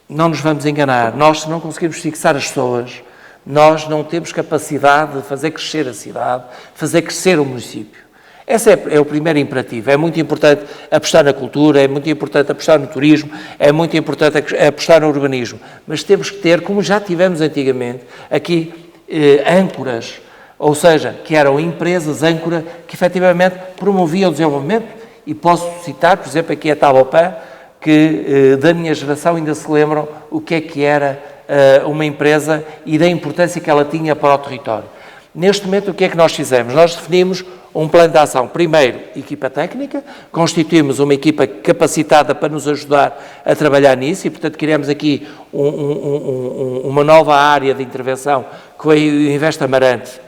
Não nos vamos enganar. Nós, se não conseguimos fixar as pessoas, nós não temos capacidade de fazer crescer a cidade, fazer crescer o município. Esse é o primeiro imperativo. É muito importante apostar na cultura, é muito importante apostar no turismo, é muito importante apostar no urbanismo. Mas temos que ter, como já tivemos antigamente, aqui âncoras, ou seja, que eram empresas âncora que efetivamente promoviam o desenvolvimento. E posso citar, por exemplo, aqui a Tabopan, que da minha geração ainda se lembram o que era uma empresa e da importância que ela tinha para o território. Neste momento, o que é que nós fizemos? Nós definimos um plano de ação. Primeiro, equipa técnica, constituímos uma equipa capacitada para nos ajudar a trabalhar nisso e, portanto, criamos aqui uma nova área de intervenção, que foi o Invest Amarante,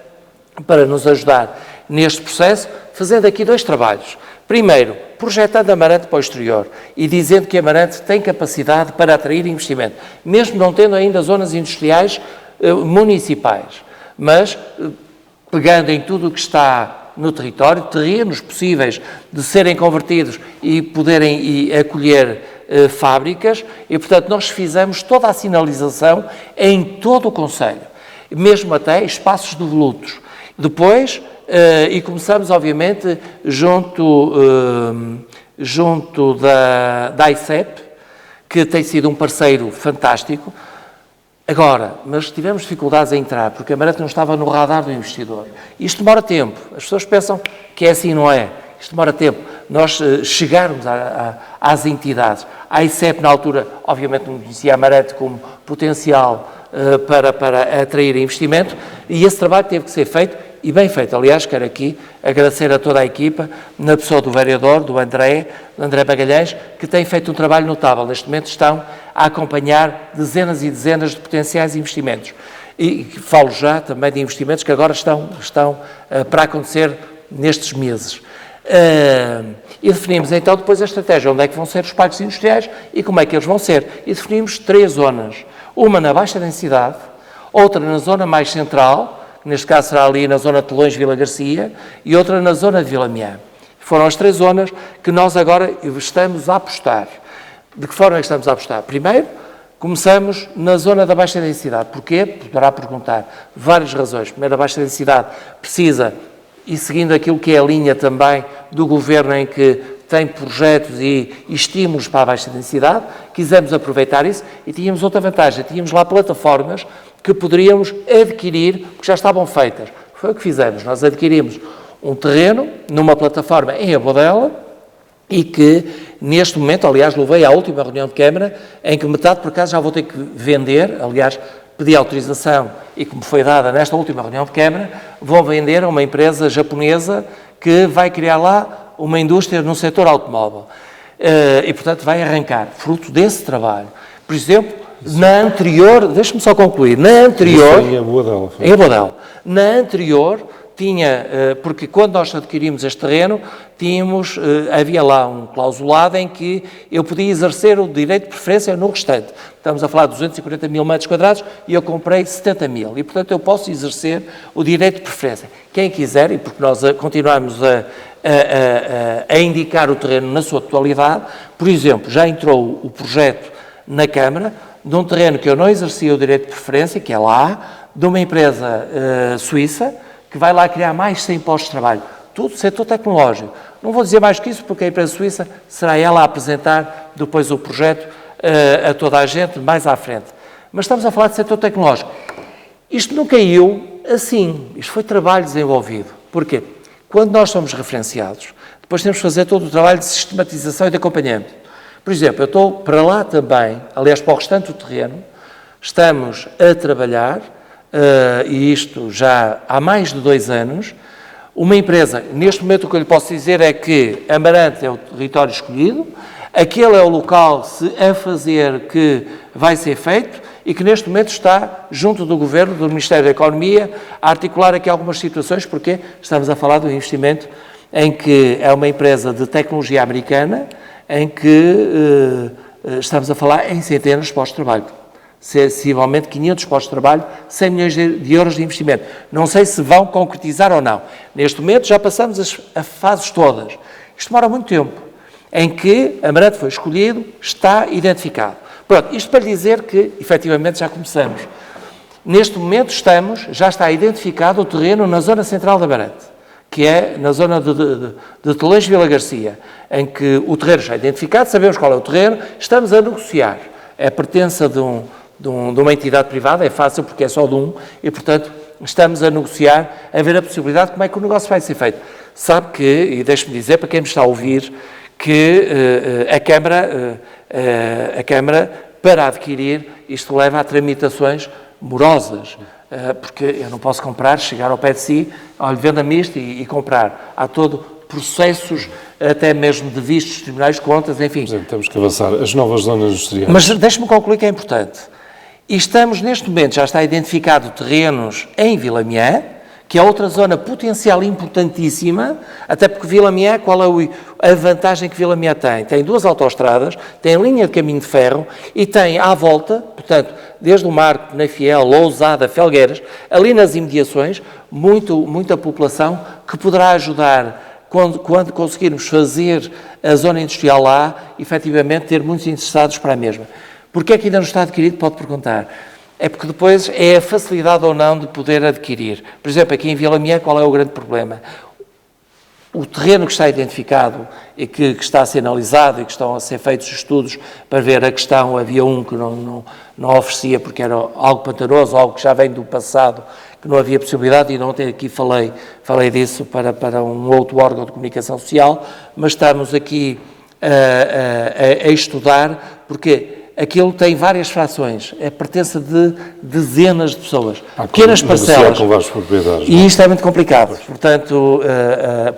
para nos ajudar neste processo, fazendo aqui dois trabalhos. Primeiro, projetando Amarante para o exterior e dizendo que Amarante tem capacidade para atrair investimento, mesmo não tendo ainda zonas industriais municipais, mas pegando em tudo o que está no território, terrenos possíveis de serem convertidos e poderem acolher fábricas, e portanto nós fizemos toda a sinalização em todo o concelho, mesmo até espaços devolutos. Depois, e começamos, obviamente, junto da ICEP, que tem sido um parceiro fantástico. Agora, mas tivemos dificuldades a entrar, porque a Amarante não estava no radar do investidor. Isto demora tempo. As pessoas pensam que é assim, não é? Isto demora tempo. Nós chegarmos às entidades. A ICEP, na altura, obviamente não conhecia a Amarante como potencial para atrair investimento, e esse trabalho teve que ser feito, e bem feito. Aliás, quero aqui agradecer a toda a equipa, na pessoa do vereador, do André Magalhães, que tem feito um trabalho notável. Neste momento estão a acompanhar dezenas e dezenas de potenciais investimentos. E falo já também de investimentos que agora estão para acontecer nestes meses. E definimos então depois a estratégia, onde é que vão ser os parques industriais e como é que eles vão ser. E definimos 3 zonas. Uma na baixa densidade, outra na zona mais central, neste caso será ali na zona de Telões, Vila Garcia, e outra na zona de Vila Miã. Foram as 3 zonas que nós agora estamos a apostar. De que forma é que estamos a apostar? Primeiro, começamos na zona da baixa densidade. Porquê? Poderá perguntar. Várias razões. Primeiro, a baixa densidade precisa, e seguindo aquilo que é a linha também do Governo em que tem projetos e estímulos para a baixa densidade, quisemos aproveitar isso e tínhamos outra vantagem. Tínhamos lá plataformas que poderíamos adquirir, porque já estavam feitas. Foi o que fizemos. Nós adquirimos um terreno numa plataforma em Abodela e que, neste momento, aliás, levei à última reunião de Câmara, em que metade, por acaso, já vou ter que vender, aliás, pedi autorização e, como foi dada nesta última reunião de Câmara, vou vender a uma empresa japonesa que vai criar lá uma indústria no setor automóvel. E, portanto, vai arrancar, fruto desse trabalho. Por exemplo, na anterior, deixa-me só concluir, na anterior... Em Abodela. Em Abodela. Na anterior, porque quando nós adquirimos este terreno, havia lá um clausulado em que eu podia exercer o direito de preferência no restante. Estamos a falar de 240 mil metros quadrados e eu comprei 70 mil. E, portanto, eu posso exercer o direito de preferência. Quem quiser, e porque nós continuamos a indicar o terreno na sua totalidade, por exemplo, já entrou o projeto na Câmara de um terreno que eu não exercia o direito de preferência, que é lá, de uma empresa suíça, que vai lá criar mais 100 postos de trabalho. Tudo setor tecnológico. Não vou dizer mais que isso, porque a empresa suíça será ela a apresentar depois o projeto a toda a gente mais à frente. Mas estamos a falar de setor tecnológico. Isto não caiu assim. Isto foi trabalho desenvolvido. Porquê? Quando nós somos referenciados, depois temos que fazer todo o trabalho de sistematização e de acompanhamento. Por exemplo, eu estou para lá também, aliás, para o restante do terreno, estamos a trabalhar, e isto já há mais de 2 anos, uma empresa, neste momento o que eu lhe posso dizer é que Amarante é o território escolhido, aquele é o local a fazer que vai ser feito e que neste momento está junto do Governo, do Ministério da Economia, a articular aqui algumas situações, porque estamos a falar de um investimento em que é uma empresa de tecnologia americana, em que estamos a falar em centenas de postos de trabalho. Sensivelmente 500 postos de trabalho, 100 milhões de euros de investimento. Não sei se vão concretizar ou não. Neste momento já passamos as fases todas. Isto demora muito tempo, em que Amarante foi escolhido, está identificado. Pronto, isto para dizer que, efetivamente, já começamos. Neste momento já está identificado o terreno na zona central de Amarante, que é na zona de Tolejo e Vila Garcia, em que o terreno já é identificado, sabemos qual é o terreno, estamos a negociar. É pertença de uma entidade privada, é fácil porque é só de um, e, portanto, estamos a negociar, a ver a possibilidade de como é que o negócio vai ser feito. Sabe que, e deixe-me dizer, para quem me está a ouvir, que a Câmara, para adquirir, isto leva a tramitações morosas, porque eu não posso comprar, chegar ao pé de si, olha, venda-me isto e comprar. Há todo processos, até mesmo de vistos, tribunais de contas, enfim. Por exemplo, temos que avançar. As novas zonas industriais. Mas deixe-me concluir que é importante. E estamos, neste momento, já está identificado terrenos em Vilamiã, que é outra zona potencial importantíssima, até porque Vilamiã, qual é a vantagem que Vilamiã tem? Tem 2 autoestradas, tem linha de caminho de ferro e tem à volta, portanto, desde o Marco, Penafiel, Lousada, Felgueiras, ali nas imediações, muita população que poderá ajudar, quando conseguirmos fazer a zona industrial lá, efetivamente ter muitos interessados para a mesma. Porquê é que ainda não está adquirido? Pode perguntar. É porque depois é a facilidade ou não de poder adquirir. Por exemplo, aqui em Vilamiã, qual é o grande problema? O terreno que está identificado e que está a ser analisado e que estão a ser feitos estudos para ver a questão, havia um que não oferecia porque era algo pantanoso, algo que já vem do passado, que não havia possibilidade, e ontem aqui falei disso para um outro órgão de comunicação social, mas estamos aqui a estudar, porque aquilo tem várias frações, é pertença de dezenas de pessoas, pequenas parcelas, com várias propriedades, e isto é muito complicado, portanto,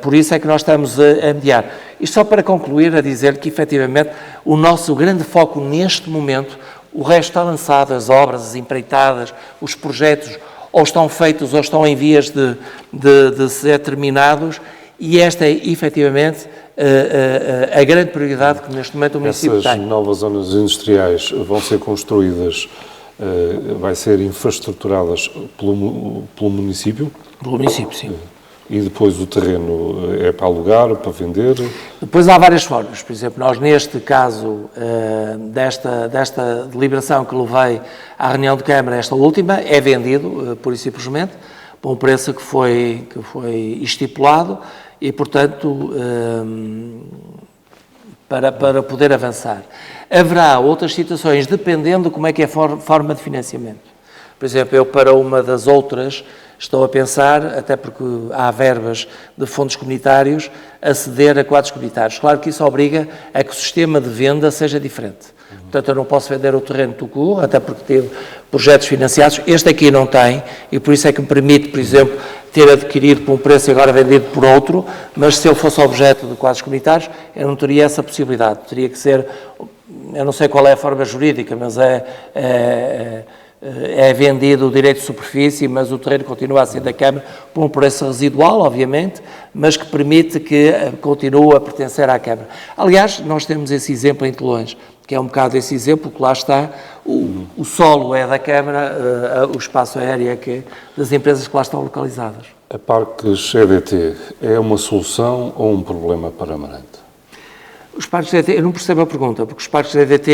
por isso é que nós estamos a mediar. Isto só para concluir, a dizer que, efetivamente, o nosso grande foco neste momento, o resto está lançado, as obras, as empreitadas, os projetos, ou estão feitos ou estão em vias de ser terminados, e esta é, efetivamente, a grande prioridade que neste momento o município tem. Essas novas zonas industriais vão ser construídas, vai ser infraestruturadas pelo município? Pelo município, sim. E depois o terreno é para alugar, para vender? Depois há várias formas. Por exemplo, nós neste caso desta deliberação que levei à reunião de Câmara, esta última, é vendido, pura e simplesmente, por um preço que foi estipulado e, portanto, para poder avançar. Haverá outras situações, dependendo de como é que é a forma de financiamento. Por exemplo, eu para uma das outras estou a pensar, até porque há verbas de fundos comunitários, a ceder a quadros comunitários. Claro que isso obriga a que o sistema de venda seja diferente. Portanto, eu não posso vender o terreno Tucu, até porque teve projetos financiados. Este aqui não tem, e por isso é que me permite, por exemplo, ter adquirido por um preço e agora vendido por outro, mas se ele fosse objeto de quadros comunitários, eu não teria essa possibilidade. Teria que ser, eu não sei qual é a forma jurídica, mas é vendido o direito de superfície, mas o terreno continua a ser da Câmara por um preço residual, obviamente, mas que permite que continue a pertencer à Câmara. Aliás, nós temos esse exemplo em Telões, que é um bocado esse exemplo, que lá está, o solo é da Câmara, o espaço aéreo é das empresas que lá estão localizadas. A Parques EDT é uma solução ou um problema para Amarante? Os parques de EDT, eu não percebo a pergunta, porque os parques de EDT,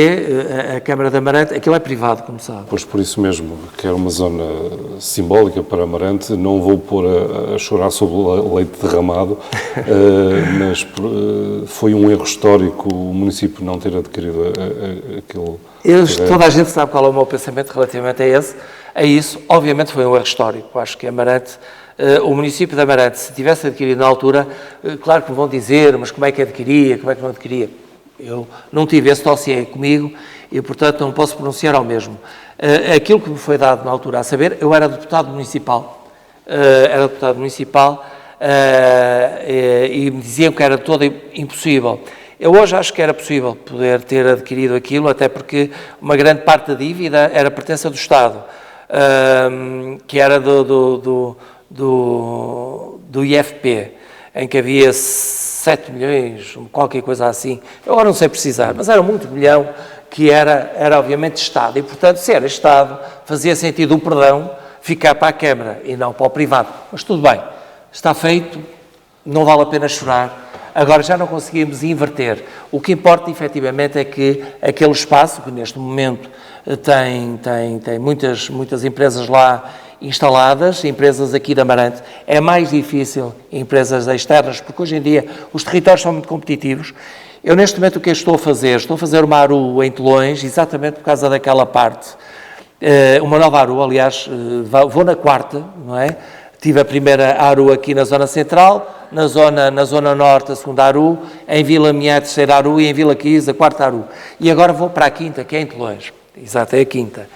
a Câmara de Amarante, aquilo é privado, como sabe. Pois por isso mesmo, que é uma zona simbólica para Amarante, não vou pôr a chorar sobre o leite derramado, mas foi um erro histórico o município não ter adquirido aquele... Toda a gente sabe qual é o meu pensamento relativamente a isso. Obviamente foi um erro histórico. Acho que Amarante... o município de Amarante, se tivesse adquirido na altura, claro que me vão dizer, mas como é que adquiria, como é que não adquiria? Eu não tive esse dossiê comigo e, portanto, não posso pronunciar ao mesmo. Aquilo que me foi dado na altura a saber, eu era deputado municipal, e me diziam que era todo impossível. Eu hoje acho que era possível poder ter adquirido aquilo, até porque uma grande parte da dívida era pertença do Estado, que era do IFP, em que havia 7 milhões, qualquer coisa assim. Eu agora não sei precisar, mas era muito milhão, que era obviamente Estado. E, portanto, se era Estado, fazia sentido o perdão ficar para a Câmara e não para o privado. Mas tudo bem, está feito, não vale a pena chorar. Agora já não conseguimos inverter. O que importa, efetivamente, é que aquele espaço, que neste momento tem muitas empresas lá instaladas, empresas aqui de Amarante, é mais difícil empresas externas, porque hoje em dia os territórios são muito competitivos. Eu neste momento o que estou a fazer? Estou a fazer uma ARU em Telões, exatamente por causa daquela parte. Uma nova ARU, aliás, vou na quarta, não é? Tive a primeira ARU aqui na zona central, na zona norte a segunda ARU, em Vila Mié a terceira ARU e em Vila Quis a quarta ARU. E agora vou para a quinta, que é em Telões. Exato, é a quinta.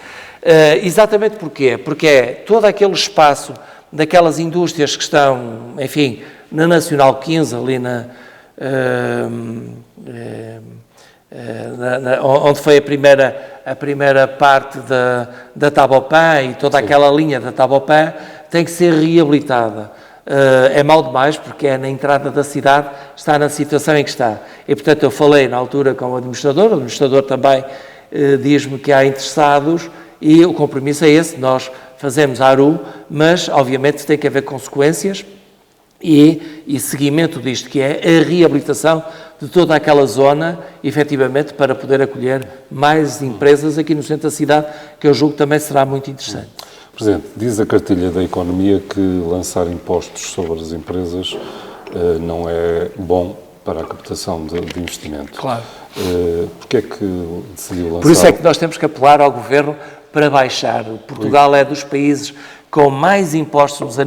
Exatamente porquê? Porque é todo aquele espaço daquelas indústrias que estão, enfim, na Nacional 15, ali onde foi a primeira parte da Tabopan e toda aquela linha da Tabopan, tem que ser reabilitada. É mal demais, porque é na entrada da cidade, está na situação em que está. E, portanto, eu falei na altura com o administrador também diz-me que há interessados e o compromisso é esse, nós fazemos a ARU, mas, obviamente, tem que haver consequências e seguimento disto, que é a reabilitação de toda aquela zona, efetivamente, para poder acolher mais empresas aqui no centro da cidade, que eu julgo que também será muito interessante. Presidente, diz a cartilha da Economia que lançar impostos sobre as empresas não é bom para a captação de investimento. Claro. Porquê é que decidiu lançar? Por isso é que nós temos que apelar ao Governo para baixar. Portugal é dos países com mais impostos a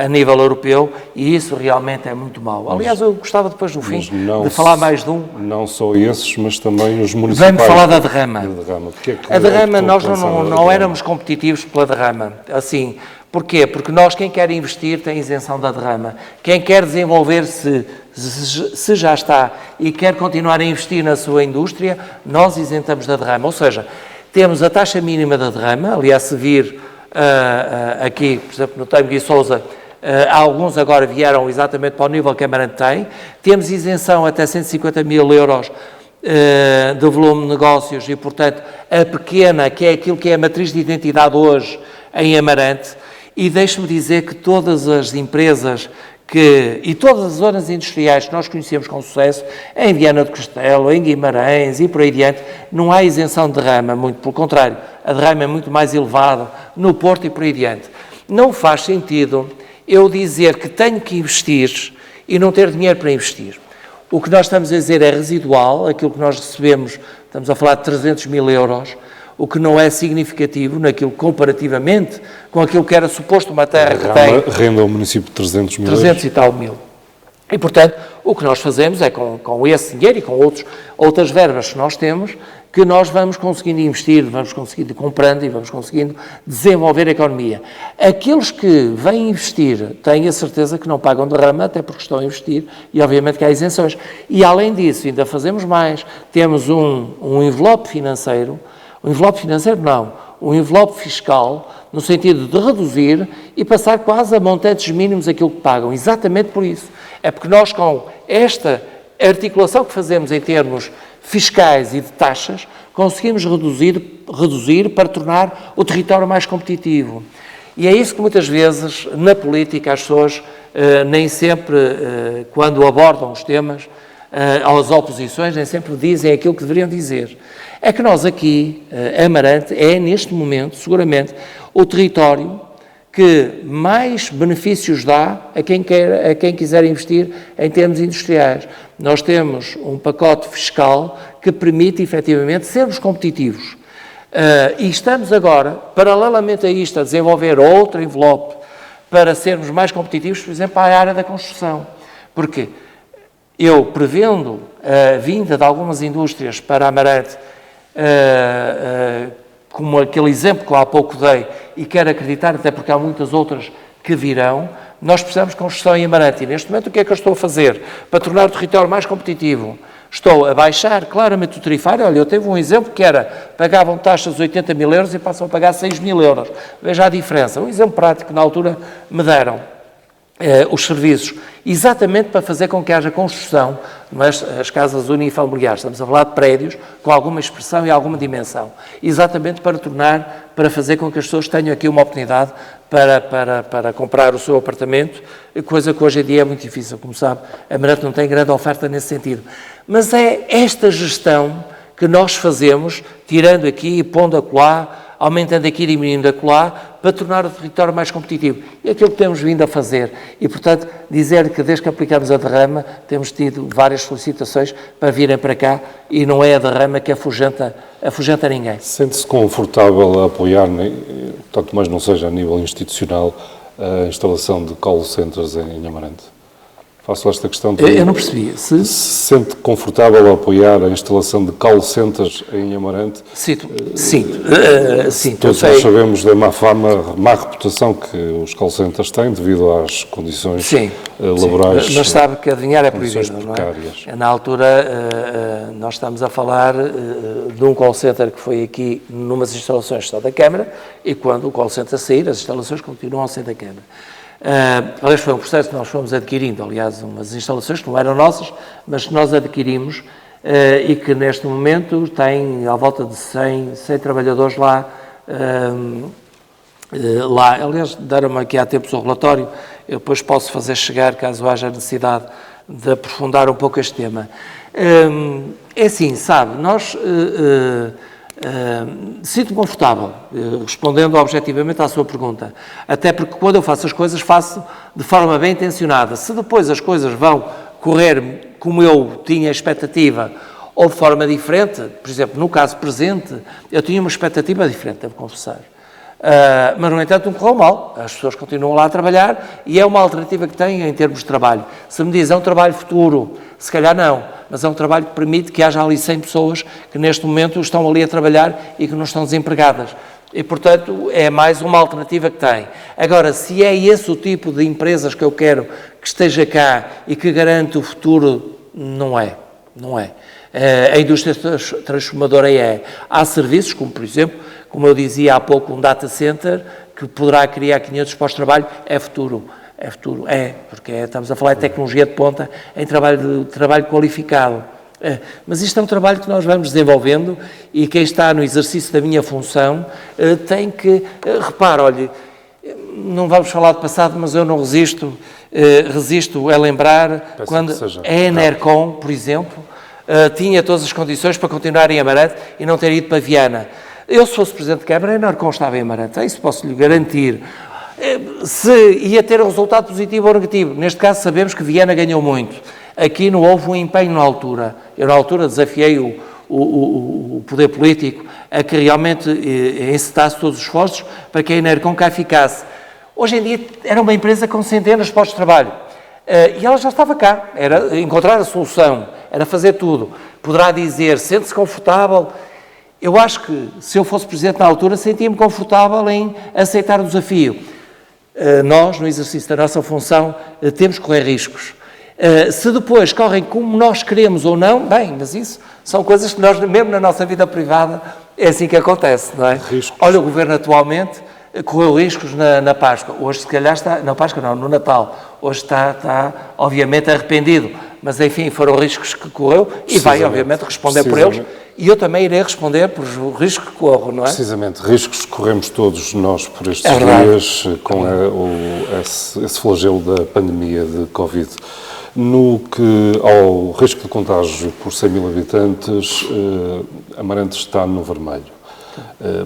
nível europeu e isso realmente é muito mau. Aliás, eu gostava depois, no fim, de falar mais de um. Não só esses, mas também os municipais. Vamos falar da derrama. A derrama, nós não éramos competitivos pela derrama. Assim, porquê? Porque nós, quem quer investir, tem isenção da derrama. Quem quer desenvolver-se, se já está e quer continuar a investir na sua indústria, nós isentamos da derrama. Ou seja, temos a taxa mínima da derrama, aliás, se vir aqui, por exemplo, no Teimo Gui Sousa, alguns agora vieram exatamente para o nível que a Amarante tem. Temos isenção até 150 mil euros de volume de negócios e, portanto, a pequena, que é aquilo que é a matriz de identidade hoje em Amarante. E deixe-me dizer que todas as empresas e todas as zonas industriais que nós conhecemos com sucesso, em Viana do Castelo, em Guimarães e por aí adiante, não há isenção de derrama, muito pelo contrário, a derrama é muito mais elevada no Porto e por aí adiante. Não faz sentido eu dizer que tenho que investir e não ter dinheiro para investir. O que nós estamos a dizer é residual, aquilo que nós recebemos, estamos a falar de 300 mil euros, o que não é significativo naquilo comparativamente com aquilo que era suposto uma terra que tem... Renda ao município de 300 mil 300 e tal mil. E, portanto, o que nós fazemos é, com esse dinheiro e com outras verbas que nós temos, que nós vamos conseguindo investir, vamos conseguindo comprando e vamos conseguindo desenvolver a economia. Aqueles que vêm investir têm a certeza que não pagam derrama, até porque estão a investir, e obviamente que há isenções. E, além disso, ainda fazemos mais. Temos um envelope financeiro, não, um envelope fiscal no sentido de reduzir e passar quase a montantes mínimos aquilo que pagam. Exatamente por isso. É porque nós, com esta articulação que fazemos em termos fiscais e de taxas, conseguimos reduzir para tornar o território mais competitivo. E é isso que muitas vezes, na política, as pessoas nem sempre, quando abordam os temas, as oposições, nem sempre dizem aquilo que deveriam dizer. É que nós aqui, Amarante, é neste momento, seguramente, o território que mais benefícios dá a quem quiser investir em termos industriais. Nós temos um pacote fiscal que permite, efetivamente, sermos competitivos. E estamos agora, paralelamente a isto, a desenvolver outro envelope para sermos mais competitivos, por exemplo, à área da construção. Porque eu, prevendo a vinda de algumas indústrias para Amarante, como aquele exemplo que eu há pouco dei, e quero acreditar, até porque há muitas outras que virão, nós precisamos de construção em Amarante. E neste momento o que é que eu estou a fazer para tornar o território mais competitivo? Estou a baixar claramente o tarifário. Olha, eu tive um exemplo que era, pagavam taxas de 80 mil euros e passam a pagar 6 mil euros. Veja a diferença. Um exemplo prático que na altura me deram os serviços, exatamente para fazer com que haja construção, mas as casas unifamiliares, estamos a falar de prédios com alguma expressão e alguma dimensão, exatamente para fazer com que as pessoas tenham aqui uma oportunidade para comprar o seu apartamento, coisa que hoje em dia é muito difícil, como sabe, a Amarante não tem grande oferta nesse sentido. Mas é esta gestão que nós fazemos, tirando aqui e pondo acolá, aumentando aqui e diminuindo acolá, para tornar o território mais competitivo. E aquilo que temos vindo a fazer. E, portanto, dizer que desde que aplicamos a derrama, temos tido várias solicitações para virem para cá e não é a derrama que afugenta ninguém. Sente-se confortável a apoiar, tanto mais não seja a nível institucional, a instalação de call centers em Amarante? Faço esta questão. Eu não percebi. Se sente confortável a apoiar a instalação de call centers em Amarante? Sinto. Todos nós sabemos da má fama, má reputação que os call centers têm devido às condições laborais. Mas sabe que adivinhar é proibido, não precárias. é? Na altura, nós estamos a falar de um call center que foi aqui numas instalações só da Câmara e quando o call center sair, as instalações continuam a ser da Câmara. Aliás, foi um processo que nós fomos adquirindo, aliás, umas instalações que não eram nossas, mas que nós adquirimos e que neste momento tem à volta de 100 trabalhadores lá. Aliás, deram-me aqui há tempos o relatório, eu depois posso fazer chegar, caso haja necessidade de aprofundar um pouco este tema. É assim, sabe, nós... sinto-me confortável, respondendo objetivamente à sua pergunta, até porque quando eu faço as coisas, faço de forma bem intencionada. Se depois as coisas vão correr como eu tinha expectativa ou de forma diferente, por exemplo, no caso presente, eu tinha uma expectativa diferente, devo confessar. Mas, no entanto, não correu mal. As pessoas continuam lá a trabalhar e é uma alternativa que têm em termos de trabalho. Se me diz, é um trabalho futuro, se calhar não, mas é um trabalho que permite que haja ali 100 pessoas que neste momento estão ali a trabalhar e que não estão desempregadas. E, portanto, é mais uma alternativa que tem. Agora, se é esse o tipo de empresas que eu quero que esteja cá e que garante o futuro, não é. A indústria transformadora é. Há serviços, como por exemplo, como eu dizia há pouco, um data center que poderá criar 500 postos-trabalho, é futuro, porque estamos a falar de tecnologia de ponta em trabalho qualificado. Mas isto é um trabalho que nós vamos desenvolvendo e quem está no exercício da minha função tem que... Repara, olha, não vamos falar de passado, mas eu não resisto a lembrar quando a Enercon, por exemplo, tinha todas as condições para continuar em Amarante e não ter ido para Viana. Eu, se fosse Presidente de Câmara, a Enercon estava em Amarante, isso posso lhe garantir. Se ia ter um resultado positivo ou negativo, neste caso sabemos que Viana ganhou muito. Aqui não houve um empenho na altura. Eu, na altura, desafiei o poder político a que realmente encetasse todos os esforços para que a Enercon cá ficasse. Hoje em dia, era uma empresa com centenas de postos de trabalho. E ela já estava cá. Era encontrar a solução, era fazer tudo. Poderá dizer, sente-se confortável... Eu acho que, se eu fosse Presidente na altura, sentia-me confortável em aceitar o desafio. Nós, no exercício da nossa função, temos que correr riscos. Se depois correm como nós queremos ou não, bem, mas isso são coisas que nós, mesmo na nossa vida privada, é assim que acontece, não é? Riscos. Olha, o Governo atualmente correu riscos na Páscoa. Hoje, se calhar, está... Na Páscoa não, no Natal. Hoje está obviamente, arrependido. Mas, enfim, foram riscos que correu e vai, obviamente, responder por eles. E eu também irei responder por riscos que corro, não é? Precisamente, riscos que corremos todos nós por estes dias com esse flagelo da pandemia de Covid. No que ao risco de contágio por 100 mil habitantes, Amarante está no vermelho.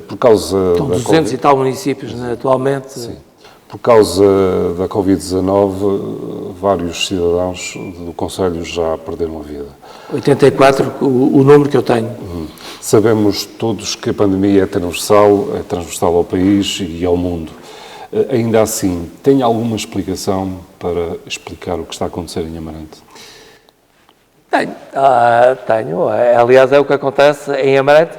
Por causa Estão 200 e tal municípios, né, atualmente. Sim. Por causa da Covid-19, vários cidadãos do Conselho já perderam a vida. 84, o número que eu tenho. Sabemos todos que a pandemia é transversal ao país e ao mundo. Ainda assim, tem alguma explicação para explicar o que está a acontecer em Amarante? Tenho. Aliás, é o que acontece em Amarante.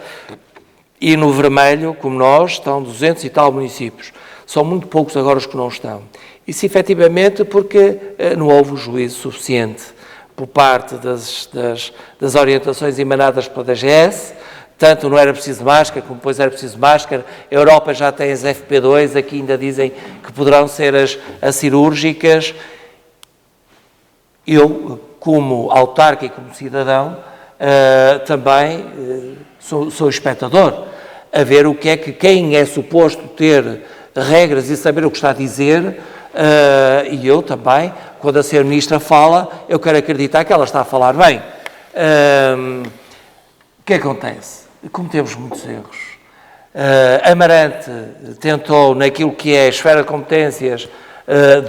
E no vermelho, como nós, estão 200 e tal municípios. São muito poucos agora os que não estão. Isso, efetivamente, porque não houve o juízo suficiente por parte das orientações emanadas pela DGS. Tanto não era preciso máscara, como depois era preciso máscara. A Europa já tem as FP2, aqui ainda dizem que poderão ser as cirúrgicas. Eu, como autarca e como cidadão, também sou espectador, a ver o que é que quem é suposto ter regras e saber o que está a dizer, e eu também, quando a Sra. Ministra fala, eu quero acreditar que ela está a falar bem. O que acontece? Cometemos muitos erros. Amarante tentou, naquilo que é a esfera de competências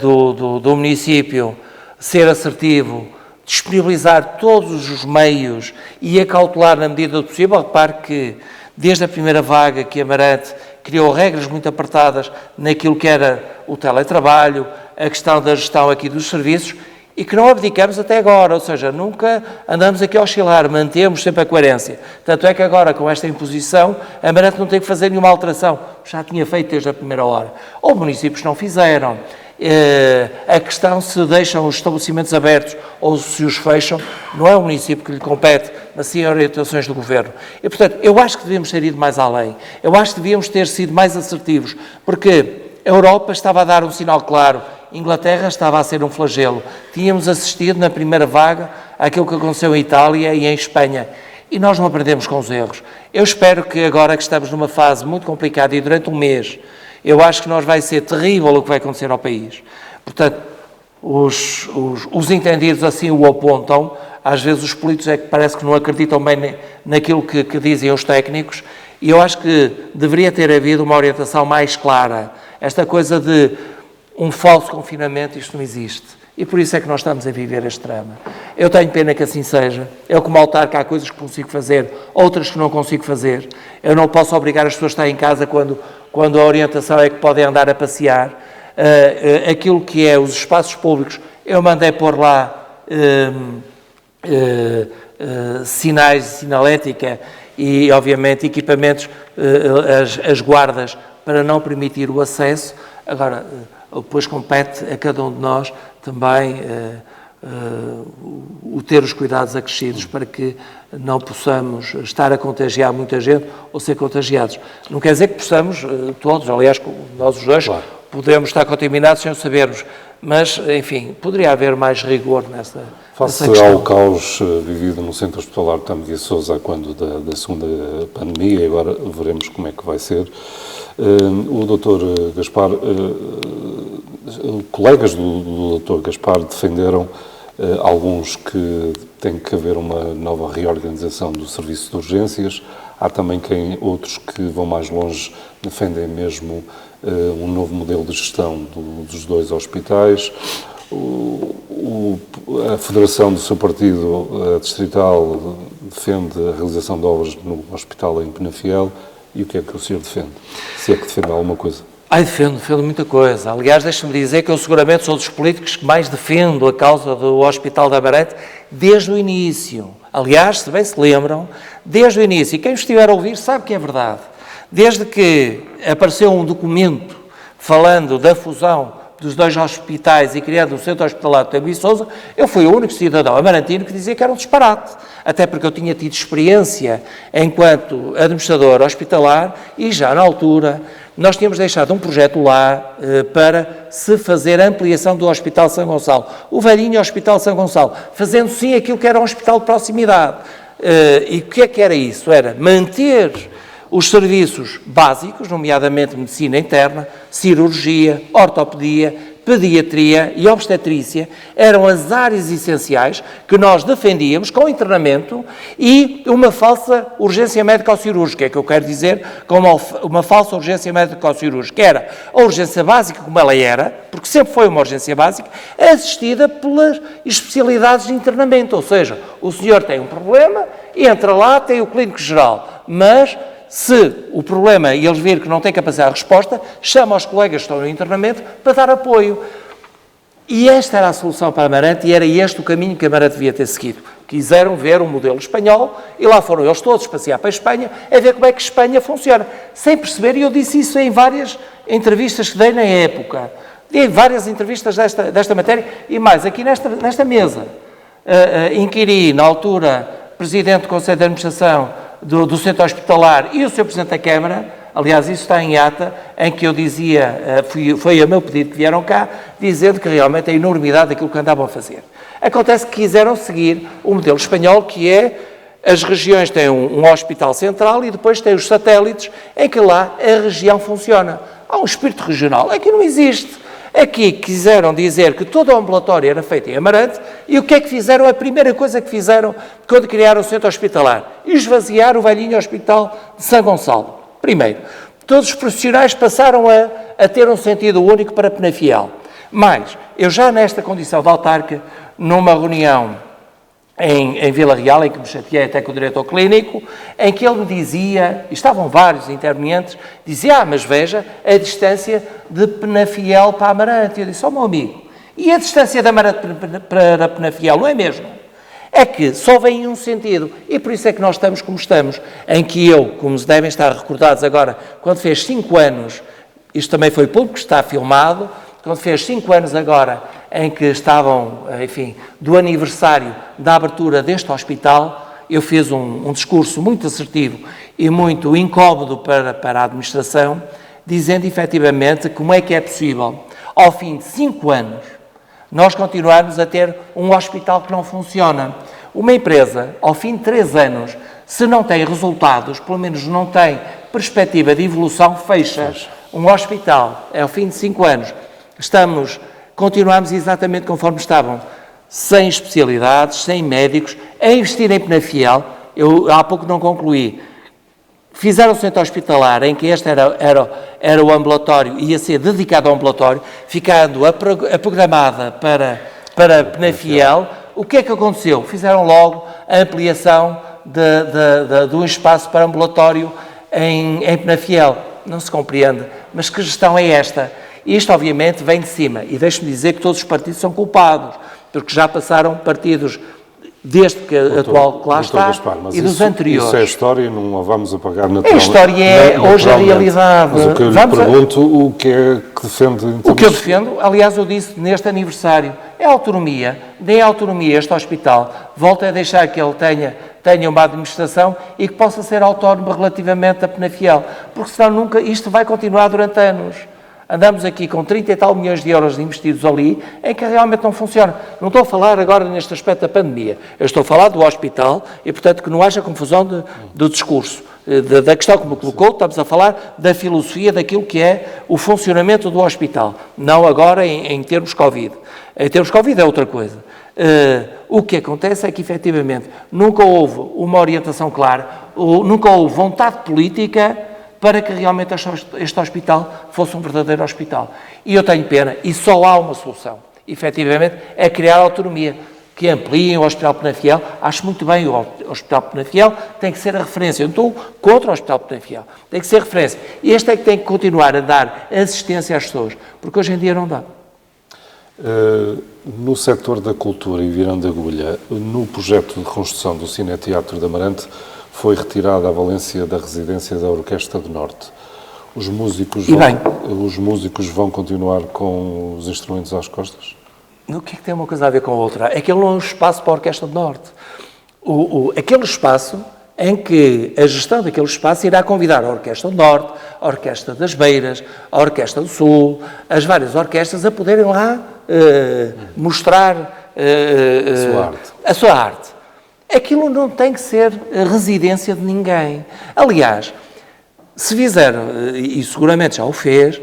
do município, ser assertivo, disponibilizar todos os meios e acautelar na medida do possível. Repare que, desde a primeira vaga que Amarante criou regras muito apertadas naquilo que era o teletrabalho, a questão da gestão aqui dos serviços, e que não abdicamos até agora, ou seja, nunca andamos aqui a oscilar, mantemos sempre a coerência. Tanto é que agora, com esta imposição, Amarante não tem que fazer nenhuma alteração, já tinha feito desde a primeira hora. Ou municípios não fizeram. A questão se deixam os estabelecimentos abertos ou se os fecham, não é o município que lhe compete, mas sim as orientações do Governo. E, portanto, eu acho que devíamos ter ido mais além. Eu acho que devíamos ter sido mais assertivos, porque a Europa estava a dar um sinal claro, a Inglaterra estava a ser um flagelo. Tínhamos assistido na primeira vaga àquilo que aconteceu em Itália e em Espanha. E nós não aprendemos com os erros. Eu espero que agora que estamos numa fase muito complicada e durante um mês, eu acho que vai ser terrível o que vai acontecer ao país. Portanto, os entendidos assim o apontam, às vezes os políticos é que parece que não acreditam bem naquilo que dizem os técnicos, e eu acho que deveria ter havido uma orientação mais clara. Esta coisa de um falso confinamento, isto não existe. E por isso é que nós estamos a viver este drama. Eu tenho pena que assim seja. Eu, como autarca, há coisas que consigo fazer, outras que não consigo fazer. Eu não posso obrigar as pessoas a estar em casa quando a orientação é que podem andar a passear. Aquilo que é os espaços públicos, eu mandei pôr lá sinais de sinalética e, obviamente, equipamentos, as guardas, para não permitir o acesso. Agora, depois compete a cada um de nós também o ter os cuidados acrescidos para que não possamos estar a contagiar muita gente ou ser contagiados. Não quer dizer que possamos todos, aliás, nós os dois, claro, podemos estar contaminados sem o sabermos, mas, enfim, poderia haver mais rigor nessa questão. Face ao caos vivido no Centro Hospitalar Tâmega de Sousa quando da segunda pandemia, e agora veremos como é que vai ser, o Dr. Gaspar, colegas do Dr. Gaspar defenderam alguns que tem que haver uma nova reorganização do serviço de urgências. Há também outros que vão mais longe, defendem mesmo um novo modelo de gestão dos dois hospitais. A Federação do seu partido distrital defende a realização de obras no hospital em Penafiel. E o que é que o senhor defende? Se é que defende alguma coisa? Defendo muita coisa. Aliás, deixe-me dizer que eu seguramente sou dos políticos que mais defendo a causa do Hospital de Amarante desde o início. Aliás, se bem se lembram, desde o início, e quem estiver a ouvir sabe que é verdade, desde que apareceu um documento falando da fusão dos 2 hospitais e criando o Centro Hospitalar do Tempo e Sousa, eu fui o único cidadão amarantino que dizia que era um disparate. Até porque eu tinha tido experiência enquanto administrador hospitalar e já na altura nós tínhamos deixado um projeto lá para se fazer a ampliação do Hospital São Gonçalo. O velhinho Hospital São Gonçalo, fazendo sim aquilo que era um hospital de proximidade. E o que era isso? Era manter os serviços básicos, nomeadamente medicina interna, cirurgia, ortopedia, pediatria e obstetrícia, eram as áreas essenciais que nós defendíamos com internamento e uma falsa urgência médico-cirúrgica, é que eu quero dizer com uma falsa urgência médico-cirúrgica. Era a urgência básica como ela era, porque sempre foi uma urgência básica, assistida pelas especialidades de internamento, ou seja, o senhor tem um problema, entra lá, tem o clínico geral, mas se o problema e eles virem que não têm capacidade de resposta, chama os colegas que estão no internamento para dar apoio. E esta era a solução para Amarante e era este o caminho que Amarante devia ter seguido. Quiseram ver o modelo espanhol e lá foram eles todos passear para a Espanha a ver como é que Espanha funciona. Sem perceber, e eu disse isso em várias entrevistas que dei na época. Dei várias entrevistas desta matéria e mais, aqui nesta mesa. Inquiri, na altura, presidente do Conselho de Administração do Centro Hospitalar e o Sr. Presidente da Câmara, aliás, isso está em ata, em que eu dizia, foi a meu pedido que vieram cá, dizendo que realmente é a enormidade daquilo que andavam a fazer. Acontece que quiseram seguir o modelo espanhol, que é, as regiões têm um hospital central e depois têm os satélites, em que lá a região funciona. Há um espírito regional, aqui não existe. Aqui quiseram dizer que todo o ambulatório era feito em Amarante e o que é que fizeram? A primeira coisa que fizeram quando criaram o centro hospitalar, esvaziar o velhinho hospital de São Gonçalo. Primeiro, todos os profissionais passaram a ter um sentido único para Penafiel. Mas, eu já nesta condição de autarca, numa reunião em Vila Real, em que me chateei até com o diretor clínico, em que ele me dizia, e estavam vários intervenientes, dizia, mas veja a distância de Penafiel para Amarante. Eu disse, meu amigo, e a distância de Amarante para Penafiel não é mesmo? É que só vem em um sentido, e por isso é que nós estamos como estamos, em que eu, como se devem estar recordados agora, quando fez 5 anos, isto também foi público, está filmado, quando fez 5 anos agora, em que estavam, enfim, do aniversário da abertura deste hospital, eu fiz um discurso muito assertivo e muito incómodo para a administração, dizendo efetivamente como é que é possível, ao fim de 5 anos, nós continuarmos a ter um hospital que não funciona. Uma empresa, ao fim de 3 anos, se não tem resultados, pelo menos não tem perspectiva de evolução, fecha. Um hospital, ao fim de 5 anos, continuamos exatamente conforme estavam, sem especialidades, sem médicos, a investir em Penafiel. Eu há pouco não concluí. Fizeram o centro hospitalar, em que este era o ambulatório, ia ser dedicado ao ambulatório, ficando programada para Penafiel. O que é que aconteceu? Fizeram logo a ampliação de um espaço para ambulatório em Penafiel. Não se compreende, mas que gestão é esta? Isto, obviamente, vem de cima. E deixe-me dizer que todos os partidos são culpados, porque já passaram partidos deste atual que lá está Gaspar, e dos anteriores. Isso é história, não a vamos apagar naturalmente. A história é hoje a realidade. Mas o que eu lhe pergunto, o que é que defende? O que eu defendo, aliás, eu disse neste aniversário, é a autonomia. Dê autonomia a este hospital. Volto a deixar que ele tenha uma administração e que possa ser autónomo relativamente a Penafiel. Porque senão nunca, isto vai continuar durante anos. Andamos aqui com 30 e tal milhões de euros investidos ali, em que realmente não funciona. Não estou a falar agora neste aspecto da pandemia. Eu estou a falar do hospital e, portanto, que não haja confusão do discurso. Da questão que me colocou, estamos a falar da filosofia daquilo que é o funcionamento do hospital. Não agora em termos Covid. Em termos Covid é outra coisa. O que acontece é que, efetivamente, nunca houve uma orientação clara, nunca houve vontade política para que realmente este hospital fosse um verdadeiro hospital. E eu tenho pena, e só há uma solução, efetivamente, é criar autonomia, que ampliem o Hospital Penafiel. Acho muito bem, o Hospital Penafiel tem que ser a referência. Eu não estou contra o Hospital Penafiel, tem que ser referência. E este é que tem que continuar a dar assistência às pessoas, porque hoje em dia não dá. No setor da cultura e virando a agulha, no projeto de construção do Cineteatro de Amarante, foi retirada a valência da residência da Orquestra do Norte. Os músicos, E bem. os músicos vão continuar com os instrumentos às costas? O que é que tem uma coisa a ver com a outra? Aquele não é um espaço para a Orquestra do Norte. Aquele espaço em que a gestão daquele espaço irá convidar a Orquestra do Norte, a Orquestra das Beiras, a Orquestra do Sul, as várias orquestras a poderem lá mostrar a sua arte. Aquilo não tem que ser residência de ninguém. Aliás, se fizer, e seguramente já o fez,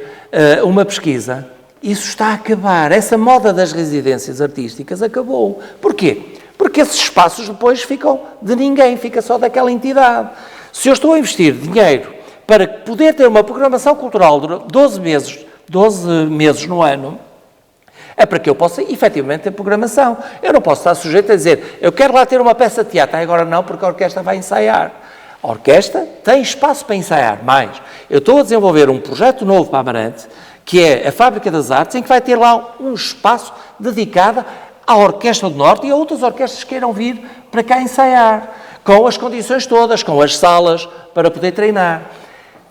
uma pesquisa, isso está a acabar. Essa moda das residências artísticas acabou. Porquê? Porque esses espaços depois ficam de ninguém, fica só daquela entidade. Se eu estou a investir dinheiro para poder ter uma programação cultural durante 12 meses no ano, é para que eu possa efetivamente ter programação. Eu não posso estar sujeito a dizer, eu quero lá ter uma peça de teatro, agora não, porque a orquestra vai ensaiar. A orquestra tem espaço para ensaiar, mais. Eu estou a desenvolver um projeto novo para Amarante, que é a Fábrica das Artes, em que vai ter lá um espaço dedicado à Orquestra do Norte e a outras orquestras que queiram vir para cá ensaiar, com as condições todas, com as salas para poder treinar.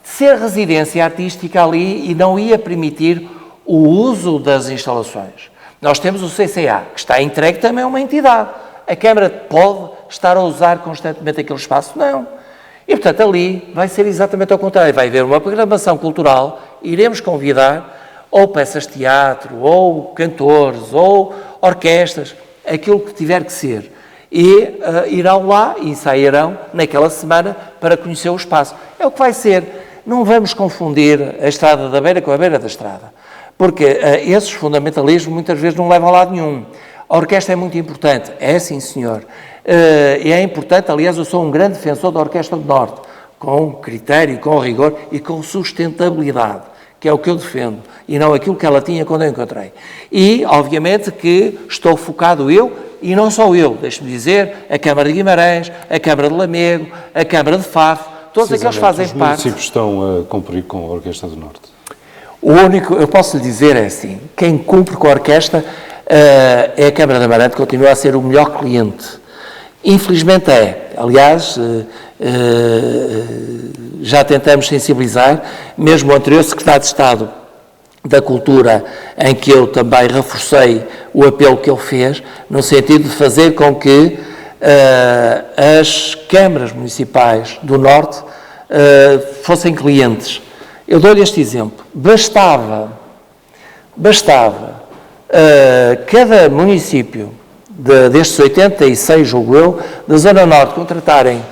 Ser residência artística ali e não ia permitir o uso das instalações. Nós temos o CCA, que está entregue também a uma entidade. A Câmara pode estar a usar constantemente aquele espaço? Não. E, portanto, ali vai ser exatamente ao contrário. Vai haver uma programação cultural, iremos convidar ou peças de teatro, ou cantores, ou orquestras, aquilo que tiver que ser. E irão lá e ensaiarão naquela semana para conhecer o espaço. É o que vai ser. Não vamos confundir a Estrada da Beira com a Beira da Estrada, porque esses fundamentalismos muitas vezes não levam a lado nenhum. A orquestra é muito importante, é sim senhor, e é importante, aliás eu sou um grande defensor da Orquestra do Norte, com critério, com rigor e com sustentabilidade, que é o que eu defendo, e não aquilo que ela tinha quando eu encontrei. E, obviamente, que estou focado eu, e não só eu, deixe-me dizer, a Câmara de Guimarães, a Câmara de Lamego, a Câmara de Faf, todos aqueles fazem parte. Os municípios estão a cumprir com a Orquestra do Norte? O único, eu posso lhe dizer é assim, quem cumpre com a orquestra é a Câmara de Amarante, continua a ser o melhor cliente. Infelizmente é. Aliás, já tentamos sensibilizar, mesmo o anterior secretário de Estado da Cultura, em que eu também reforcei o apelo que ele fez, no sentido de fazer com que as câmaras municipais do Norte fossem clientes. Eu dou-lhe este exemplo. Bastava cada município destes 86, julgo eu, da Zona Norte, contratarem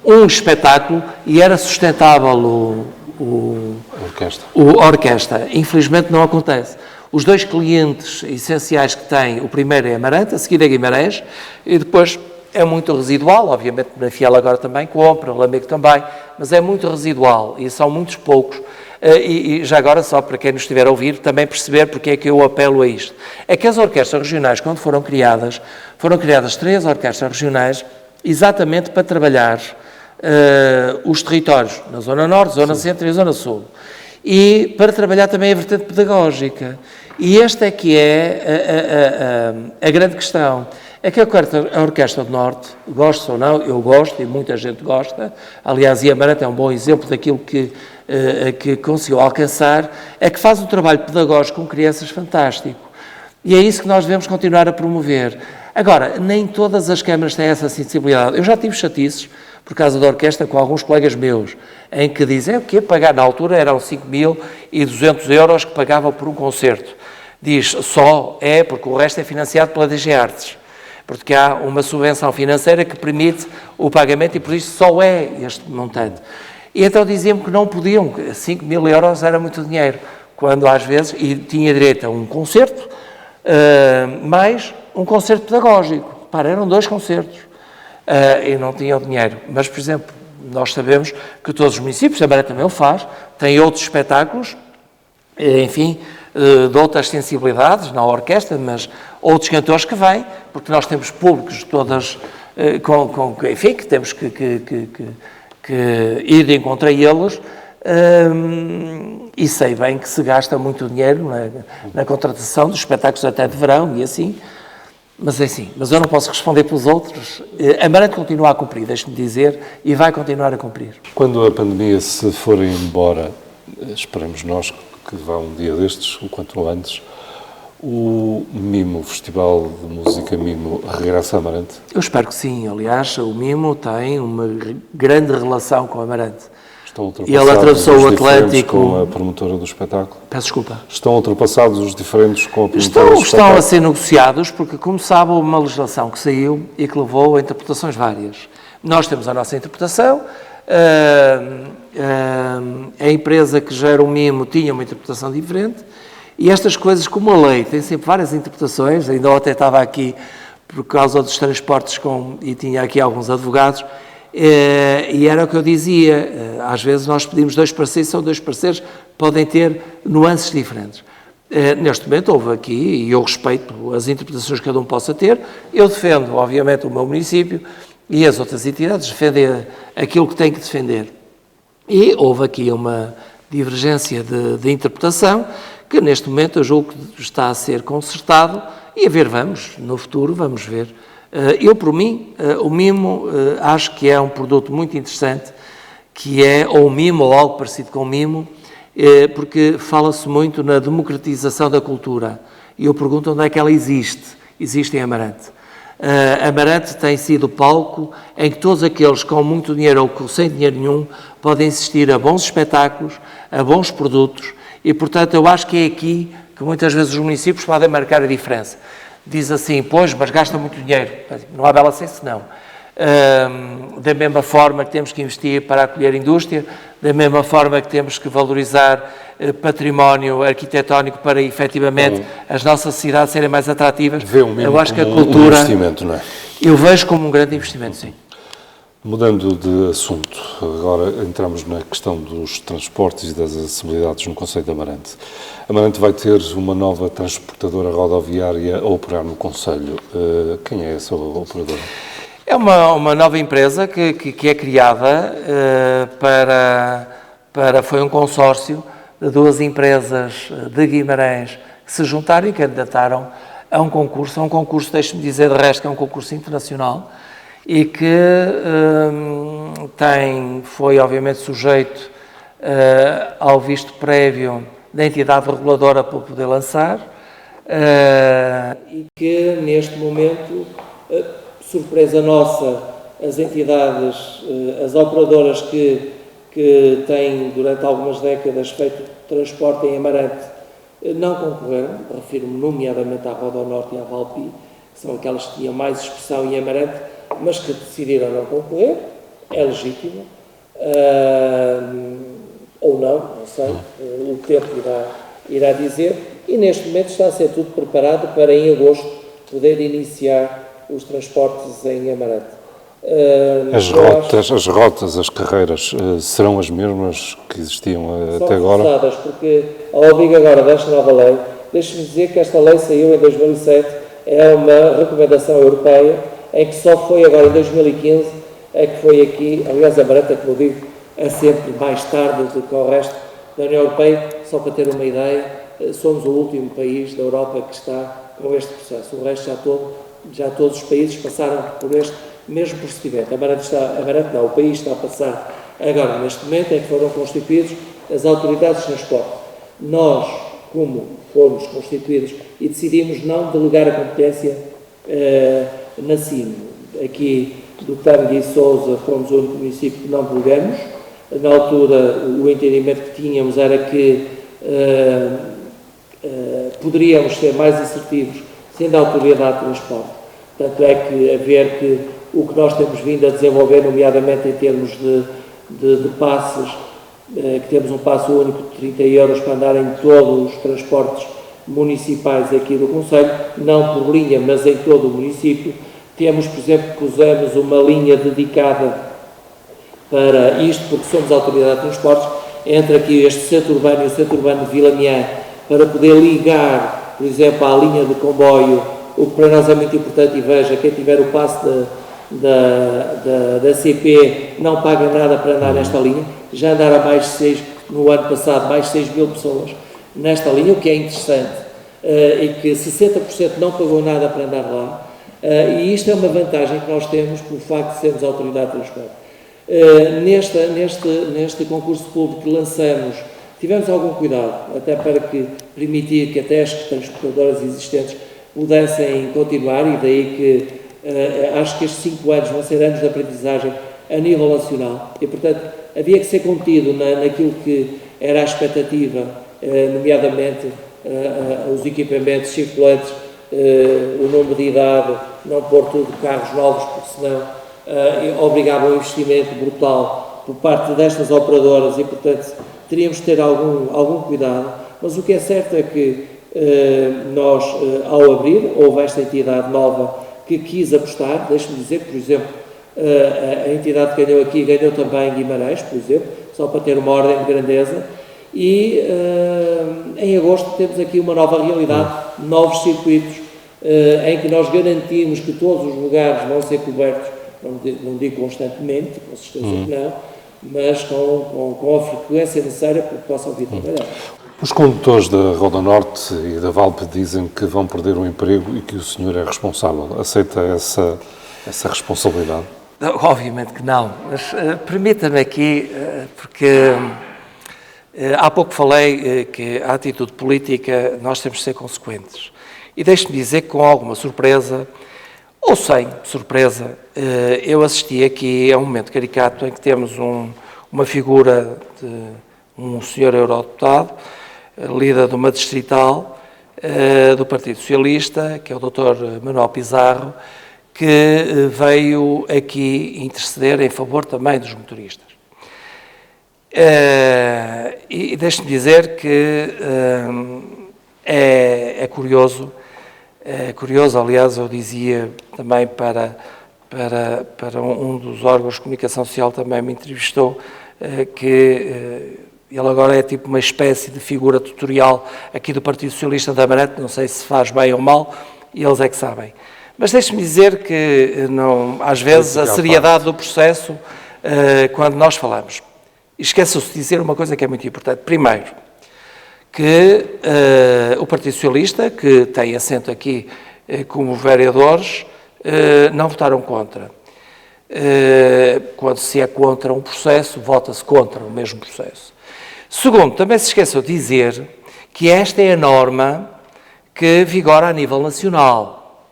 um espetáculo e era sustentável a orquestra. Infelizmente não acontece. Os dois clientes essenciais que têm, o primeiro é Amarante, a seguir é Guimarães, e depois é muito residual, obviamente na Fiel agora também compra, Lamego também, mas é muito residual e são muitos poucos. E já agora, só para quem nos estiver a ouvir, também perceber porque é que eu apelo a isto. É que as orquestras regionais, quando foram criadas 3 orquestras regionais, exatamente para trabalhar os territórios na Zona Norte, Zona Centro e Zona Sul. E para trabalhar também a vertente pedagógica. E esta é que é a grande questão. É que a Orquestra do Norte, gosto ou não, eu gosto e muita gente gosta, aliás, e Amarante é um bom exemplo daquilo que conseguiu alcançar, é que faz um trabalho pedagógico com crianças fantástico. E é isso que nós devemos continuar a promover. Agora, nem todas as câmaras têm essa sensibilidade. Eu já tive chatices, por causa da orquestra, com alguns colegas meus, em que dizem o quê? Pagar na altura eram 5.200 euros que pagava por um concerto. Diz, só é, porque o resto é financiado pela DG Artes. Porque há uma subvenção financeira que permite o pagamento e por isso só é este montante. E então diziam-me que não podiam, 5.000 euros era muito dinheiro, quando às vezes, e tinha direito a um concerto, mais um concerto pedagógico. Para, eram 2 concertos. E não tinham dinheiro. Mas, por exemplo, nós sabemos que todos os municípios, também o faz, têm outros espetáculos, enfim, de outras sensibilidades, não a orquestra, mas outros cantores que vêm, porque nós temos públicos todas, enfim, que temos que ir de encontro a eles, e sei bem que se gasta muito dinheiro na contratação dos espetáculos até de verão e assim, mas é assim, mas eu não posso responder pelos outros. Amarante continua a cumprir, deixe-me dizer, e vai continuar a cumprir. Quando a pandemia se for embora, esperemos nós que vá um dia destes, o quanto antes, o Mimo, o Festival de Música Mimo, regressa a Amarante? Eu espero que sim. Aliás, o Mimo tem uma grande relação com Amarante. E ele atravessou o Atlântico com a promotora do espetáculo? Peço desculpa. Estão ultrapassados os diferentes com a promotora do espetáculo? Estão a ser negociados, porque, como sabe, houve uma legislação que saiu e que levou a interpretações várias. Nós temos a nossa interpretação, a empresa que gera o Mimo tinha uma interpretação diferente, e estas coisas, como a lei tem sempre várias interpretações, ainda até estava aqui por causa dos transportes e tinha aqui alguns advogados, e era o que eu dizia, às vezes nós pedimos 2 parceiros, são 2 parceiros, podem ter nuances diferentes. Neste momento houve aqui, e eu respeito as interpretações que cada um possa ter, eu defendo, obviamente, o meu município e as outras entidades, defendem aquilo que têm que defender. E houve aqui uma divergência de interpretação, que neste momento eu julgo que está a ser consertado, e a ver, no futuro vamos ver. Eu, por mim, o Mimo, acho que é um produto muito interessante, que é ou o Mimo ou algo parecido com o Mimo, porque fala-se muito na democratização da cultura. E eu pergunto onde é que ela existe. Existe em Amarante. Amarante tem sido o palco em que todos aqueles com muito dinheiro ou sem dinheiro nenhum podem assistir a bons espetáculos, a bons produtos, e, portanto, eu acho que é aqui que muitas vezes os municípios podem marcar a diferença. Diz assim, pois, mas gasta muito dinheiro. Não há bela senso, não. Da mesma forma que temos que investir para acolher indústria, da mesma forma que temos que valorizar património arquitetónico para, efetivamente, as nossas cidades serem mais atrativas. Eu acho que a cultura... um investimento, não é? Eu vejo como um grande investimento, sim. Mudando de assunto, agora entramos na questão dos transportes e das acessibilidades no concelho de Amarante. Amarante vai ter uma nova transportadora rodoviária a operar no concelho. Quem é essa operadora? É uma nova empresa que é criada foi um consórcio de 2 empresas de Guimarães que se juntaram e candidataram a um concurso, deixe-me dizer de resto que é um concurso internacional, e que foi obviamente sujeito ao visto prévio da entidade reguladora para poder lançar, e que neste momento, surpresa nossa, as entidades, as operadoras que têm durante algumas décadas feito transporte em Amarante não concorreram, refiro-me nomeadamente à Rodonorte e à Valpi, que são aquelas que tinham mais expressão em Amarante, mas que decidiram não concorrer, é legítimo, ou não sei, o tempo irá dizer, e neste momento está a ser tudo preparado para em agosto poder iniciar os transportes em Amarante. As rotas, as carreiras serão as mesmas que existiam até agora? São reforçadas, porque ao abrigo agora desta nova lei, deixe-me dizer que esta lei saiu em 2007, é uma recomendação europeia, em que só foi agora em 2015, é que foi aqui, aliás, Amarante, como eu digo, é sempre mais tarde do que o resto da União Europeia, só para ter uma ideia, somos o último país da Europa que está com este processo. O resto já todos os países passaram por este mesmo procedimento. Amarante não, o país está a passar agora, neste momento, em que foram constituídos as autoridades de transporte. Nós, como fomos constituídos e decidimos não delegar a competência na CIM, aqui do Tâmega e Sousa, fomos o único município que não delegamos. Na altura, o entendimento que tínhamos era que poderíamos ser mais assertivos sendo a autoridade de transporte. Tanto é que, a ver que o que nós temos vindo a desenvolver, nomeadamente em termos de passes, que temos um passo único de 30 euros para andar em todos os transportes municipais aqui do concelho, não por linha, mas em todo o município. Temos, por exemplo, que usamos uma linha dedicada para isto, porque somos a autoridade de transportes, entre aqui este centro urbano e o centro urbano de Vilamiã, para poder ligar, por exemplo, à linha de comboio, o que para nós é muito importante, e veja, quem tiver o passe da CP não paga nada para andar nesta linha. Já andaram no ano passado, mais de 6 mil pessoas nesta linha, o que é interessante, e que 60% não pagou nada para andar lá, e isto é uma vantagem que nós temos pelo facto de sermos a autoridade de transporte. Neste concurso público que lançamos Tivemos algum cuidado, até para permitir que até as transportadoras existentes pudessem continuar, e daí que acho que estes 5 anos vão ser anos de aprendizagem a nível nacional, e portanto havia que ser contido naquilo que era a expectativa, nomeadamente os equipamentos circulantes, o número de idade, não pôr tudo carros novos, porque senão obrigava a um investimento brutal por parte destas operadoras, e portanto teríamos de ter algum cuidado. Mas o que é certo é que nós, ao abrir, houve esta entidade nova que quis apostar. Deixe-me dizer que, por exemplo, a entidade que ganhou aqui ganhou também Guimarães, por exemplo, só para ter uma ordem de grandeza, e em agosto temos aqui uma nova realidade, novos circuitos, em que nós garantimos que todos os lugares vão ser cobertos, não digo constantemente, com certeza que não, mas com a frequência necessária para que possam vir trabalhar. Os condutores da Roda Norte e da Valpe dizem que vão perder o emprego e que o senhor é responsável. Aceita essa responsabilidade? Obviamente que não, mas permita-me aqui, porque há pouco falei que a atitude política nós temos de ser consequentes. E deixe-me dizer que com alguma surpresa, ou sem surpresa, eu assisti aqui a um momento caricato em que temos uma figura de um senhor eurodeputado, líder de uma distrital do Partido Socialista, que é o Dr. Manuel Pizarro, que veio aqui interceder em favor também dos motoristas. E deixe-me dizer que é curioso, aliás, eu dizia também para um dos órgãos de comunicação social, também me entrevistou, que ele agora é tipo uma espécie de figura tutorial aqui do Partido Socialista da Amarante, não sei se faz bem ou mal, e eles é que sabem. Mas deixe-me dizer que, às vezes, a seriedade do processo, quando nós falamos, esqueça-se de dizer uma coisa que é muito importante. Primeiro, que o Partido Socialista, que tem assento aqui como vereadores, não votaram contra. Quando se é contra um processo, vota-se contra o mesmo processo. Segundo, também se esqueceu de dizer que esta é a norma que vigora a nível nacional.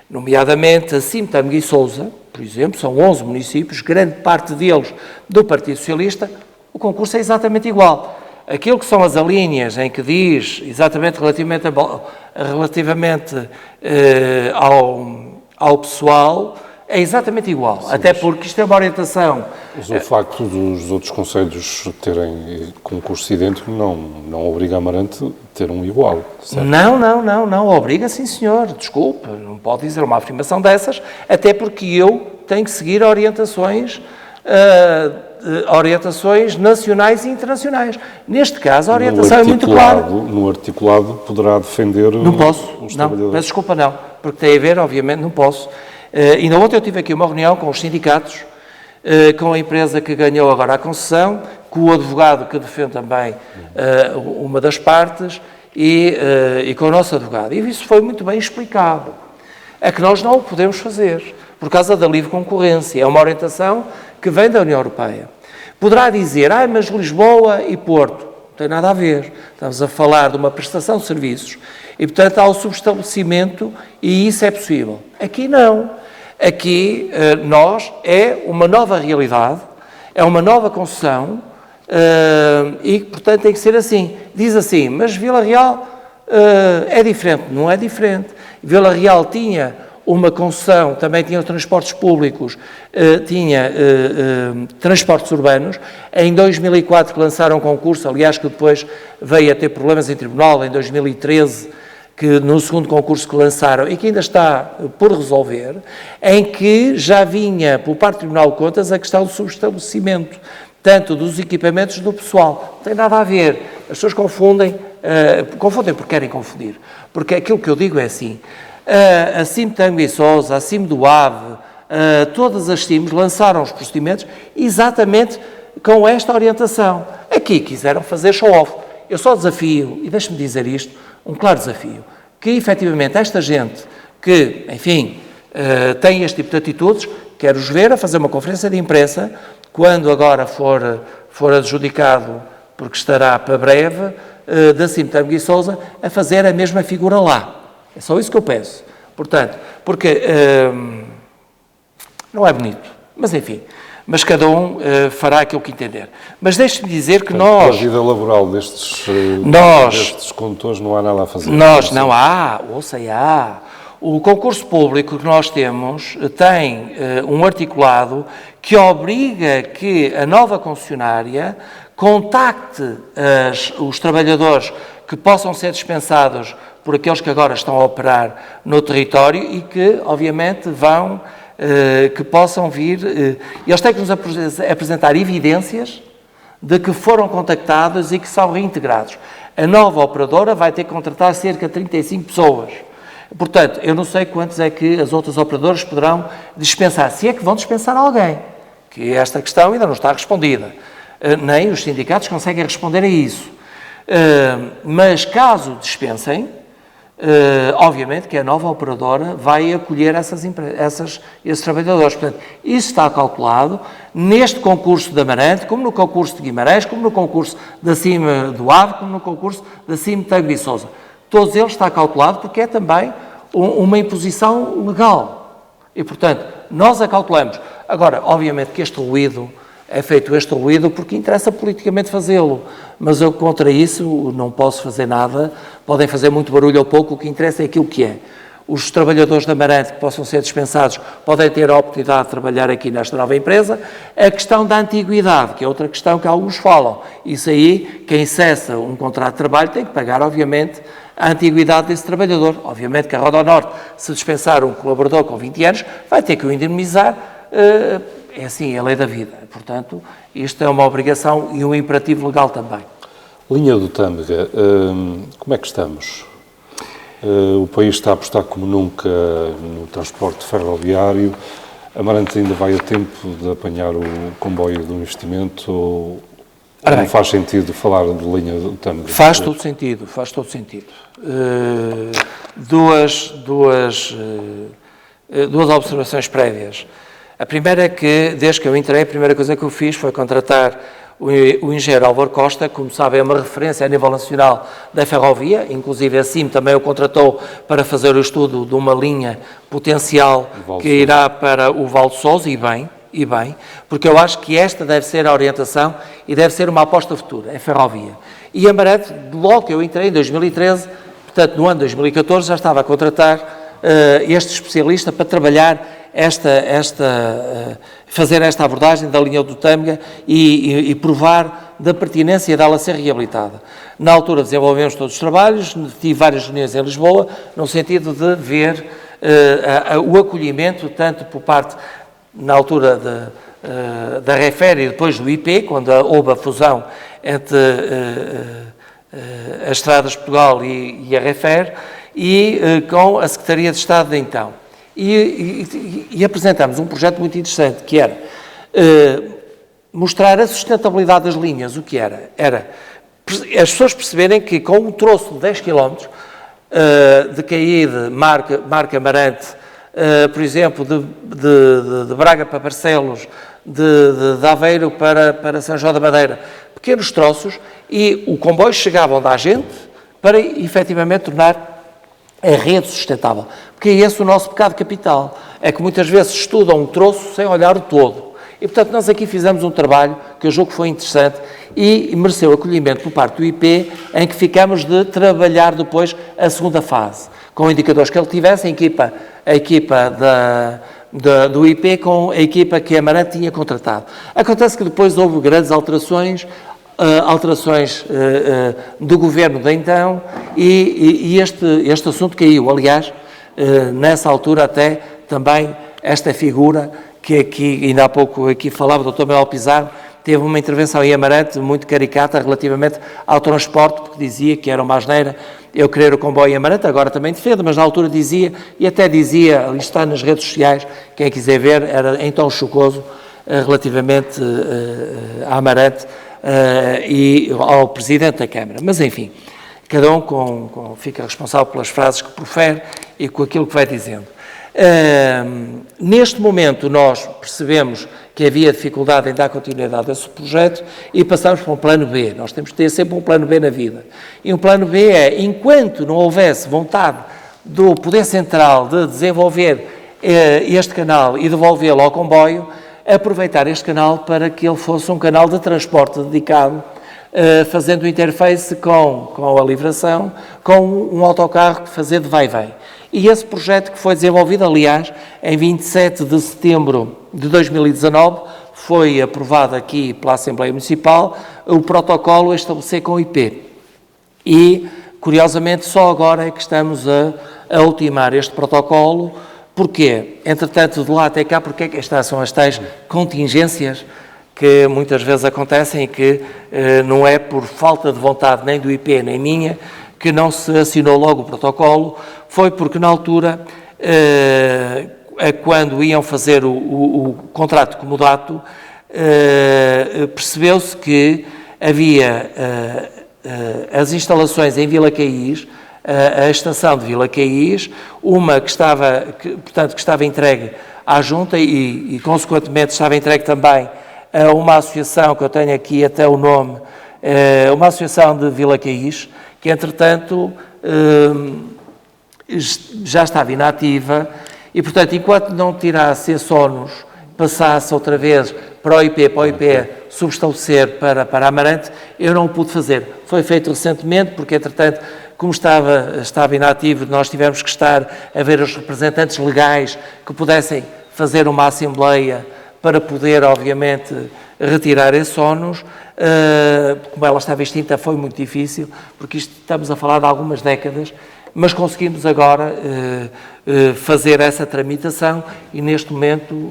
Nomeadamente, a Cimo-Tâmega e Sousa, por exemplo, são 11 municípios, grande parte deles do Partido Socialista, o concurso é exatamente igual. Aquilo que são as alíneas em que diz exatamente relativamente ao pessoal, é exatamente igual, sim, até porque isto é uma orientação. Mas o facto dos outros concelhos terem concurso idêntico não obriga a Amarante a ter um igual, certo? Não, obriga, sim senhor, desculpe, não pode dizer uma afirmação dessas, até porque eu tenho que seguir orientações nacionais e internacionais. Neste caso, a orientação é muito clara. No articulado poderá defender... Não posso, não, peço desculpa, não, porque tem a ver, obviamente, não posso. Ainda ontem eu tive aqui uma reunião com os sindicatos, com a empresa que ganhou agora a concessão, com o advogado que defende também uma das partes e com o nosso advogado. E isso foi muito bem explicado. É que nós não o podemos fazer por causa da livre concorrência. É uma orientação que vem da União Europeia. Poderá dizer, mas Lisboa e Porto, não tem nada a ver. Estamos a falar de uma prestação de serviços e, portanto, há o subestabelecimento e isso é possível. Aqui não. Aqui, é uma nova realidade, é uma nova concessão e, portanto, tem que ser assim. Diz assim, mas Vila Real é diferente. Não é diferente. Vila Real tinha uma concessão, também tinha transportes públicos, tinha transportes urbanos. Em 2004 que lançaram um concurso, aliás, que depois veio a ter problemas em tribunal, em 2013, que no segundo concurso que lançaram e que ainda está por resolver, em que já vinha por parte do Tribunal de Contas a questão do subestabelecimento, tanto dos equipamentos do pessoal. Não tem nada a ver. As pessoas confundem porque querem confundir. Porque aquilo que eu digo é assim, a Cimo-Tâmega e Sousa, a Cimo do Ave, todas as CIMs lançaram os procedimentos exatamente com esta orientação. Aqui quiseram fazer show-off. Eu só desafio, e deixe-me dizer isto, um claro desafio, que efetivamente esta gente que, enfim, tem este tipo de atitudes, quero-os ver a fazer uma conferência de imprensa, quando agora for adjudicado porque estará para breve, da CIM Tâmega e Sousa, a fazer a mesma figura lá. É só isso que eu peço. Portanto, porque não é bonito, mas enfim, mas cada um fará aquilo que entender. Mas deixe-me dizer que nós... A vida laboral destes condutores não há nada a fazer. Não há, o concurso público que nós temos tem um articulado que obriga que a nova concessionária contacte os trabalhadores que possam ser dispensados por aqueles que agora estão a operar no território e que, obviamente, que possam vir... eles têm que nos apresentar evidências de que foram contactados e que são reintegrados. A nova operadora vai ter que contratar cerca de 35 pessoas. Portanto, eu não sei quantos é que as outras operadoras poderão dispensar, se é que vão dispensar alguém, que esta questão ainda não está respondida. Nem os sindicatos conseguem responder a isso. Mas caso dispensem, obviamente que a nova operadora vai acolher esses trabalhadores. Portanto, isso está calculado neste concurso de Amarante, como no concurso de Guimarães, como no concurso da CIM do Ave, como no concurso da CIM Tâmega e Sousa. Todos eles está calculado porque é também uma imposição legal. E, portanto, nós a calculamos. Agora, obviamente que é feito este ruído porque interessa politicamente fazê-lo, mas eu contra isso não posso fazer nada, podem fazer muito barulho ou pouco, o que interessa é aquilo que é. Os trabalhadores da Amarante que possam ser dispensados podem ter a oportunidade de trabalhar aqui nesta nova empresa. A questão da antiguidade, que é outra questão que alguns falam, isso aí, quem cessa um contrato de trabalho tem que pagar, obviamente, a antiguidade desse trabalhador. Obviamente que a Rodonorte, se dispensar um colaborador com 20 anos, vai ter que o indemnizar, é assim, é a lei da vida. Portanto, isto é uma obrigação e um imperativo legal também. Linha do Tâmega, como é que estamos? O país está a apostar como nunca no transporte ferroviário. Amarante ainda vai a tempo de apanhar o comboio do investimento ou não faz sentido falar de linha do Tâmega? Faz todo sentido. Duas observações prévias. A primeira é que, desde que eu entrei, a primeira coisa que eu fiz foi contratar o engenheiro Álvaro Costa, como sabem, é uma referência a nível nacional da ferrovia, inclusive a CIM também o contratou para fazer o estudo de uma linha potencial que irá para o Val de Sousa, e bem, porque eu acho que esta deve ser a orientação e deve ser uma aposta futura, é ferrovia. E Amarante, logo que eu entrei, em 2013, portanto no ano de 2014, já estava a contratar este especialista para trabalhar fazer esta abordagem da linha do Tâmega e provar da pertinência dela ser reabilitada. Na altura desenvolvemos todos os trabalhos, tive várias reuniões em Lisboa, no sentido de ver o acolhimento, tanto por parte, na altura da Refer e depois do IP, quando houve a fusão entre as Estradas de Portugal e a Refer, e com a Secretaria de Estado de então. E apresentamos um projeto muito interessante, que era mostrar a sustentabilidade das linhas. O que era? Era as pessoas perceberem que com um troço de 10 km de Caíde, Marca Amarante, por exemplo, de Braga para Barcelos, de Aveiro para São João da Madeira, pequenos troços, e o comboio chegava onde há gente para efetivamente tornar a rede sustentável. Porque é esse o nosso pecado capital. É que muitas vezes estudam um troço sem olhar o todo. E, portanto, nós aqui fizemos um trabalho que eu julgo que foi interessante e mereceu acolhimento por parte do IP, em que ficamos de trabalhar depois a segunda fase, com indicadores que ele tivesse, a equipa do IP com a equipa que a Amarante tinha contratado. Acontece que depois houve grandes alterações do governo de então, e este assunto caiu. Aliás, nessa altura até também esta figura que aqui, ainda há pouco aqui falava, o Dr. Manuel Pizarro, teve uma intervenção em Amarante muito caricata relativamente ao transporte, porque dizia que era uma asneira eu querer o comboio em Amarante, agora também defendo, mas na altura dizia, e até dizia, ali está nas redes sociais, quem quiser ver, era então chocoso relativamente a Amarante e ao Presidente da Câmara. Mas, enfim, cada um fica responsável pelas frases que profere e com aquilo que vai dizendo. Neste momento nós percebemos, que havia dificuldade em dar continuidade a esse projeto e passámos para um plano B. Nós temos que ter sempre um plano B na vida. E um plano B é, enquanto não houvesse vontade do Poder Central de desenvolver este canal e devolvê-lo ao comboio, aproveitar este canal para que ele fosse um canal de transporte dedicado, fazendo interface com a livração, com um autocarro que fazia de vai-vem. E esse projeto que foi desenvolvido, aliás, em 27 de setembro de 2019, foi aprovado aqui pela Assembleia Municipal o protocolo a estabelecer com o IP. E, curiosamente, só agora é que estamos a ultimar este protocolo. Porquê? Entretanto, de lá até cá, porque estas são as tais contingências que muitas vezes acontecem e que não é por falta de vontade nem do IP nem minha que não se assinou logo o protocolo, foi porque na altura, quando iam fazer o contrato comodato, percebeu-se que havia as instalações em Vila Caís, a estação de Vila Caís, uma que estava entregue à Junta e consequentemente estava entregue também a uma associação, que eu tenho aqui até o nome, uma associação de Vila Caís, que entretanto já estava inativa e, portanto, enquanto não tirasse esse ónus, passasse outra vez para o IP subestabelecer para Amarante, eu não o pude fazer. Foi feito recentemente, porque, entretanto, como estava inativo, nós tivemos que estar a ver os representantes legais que pudessem fazer uma assembleia para poder, obviamente, retirar esse ónus. Como ela estava extinta, foi muito difícil, porque estamos a falar de algumas décadas, mas conseguimos agora fazer essa tramitação e, neste momento,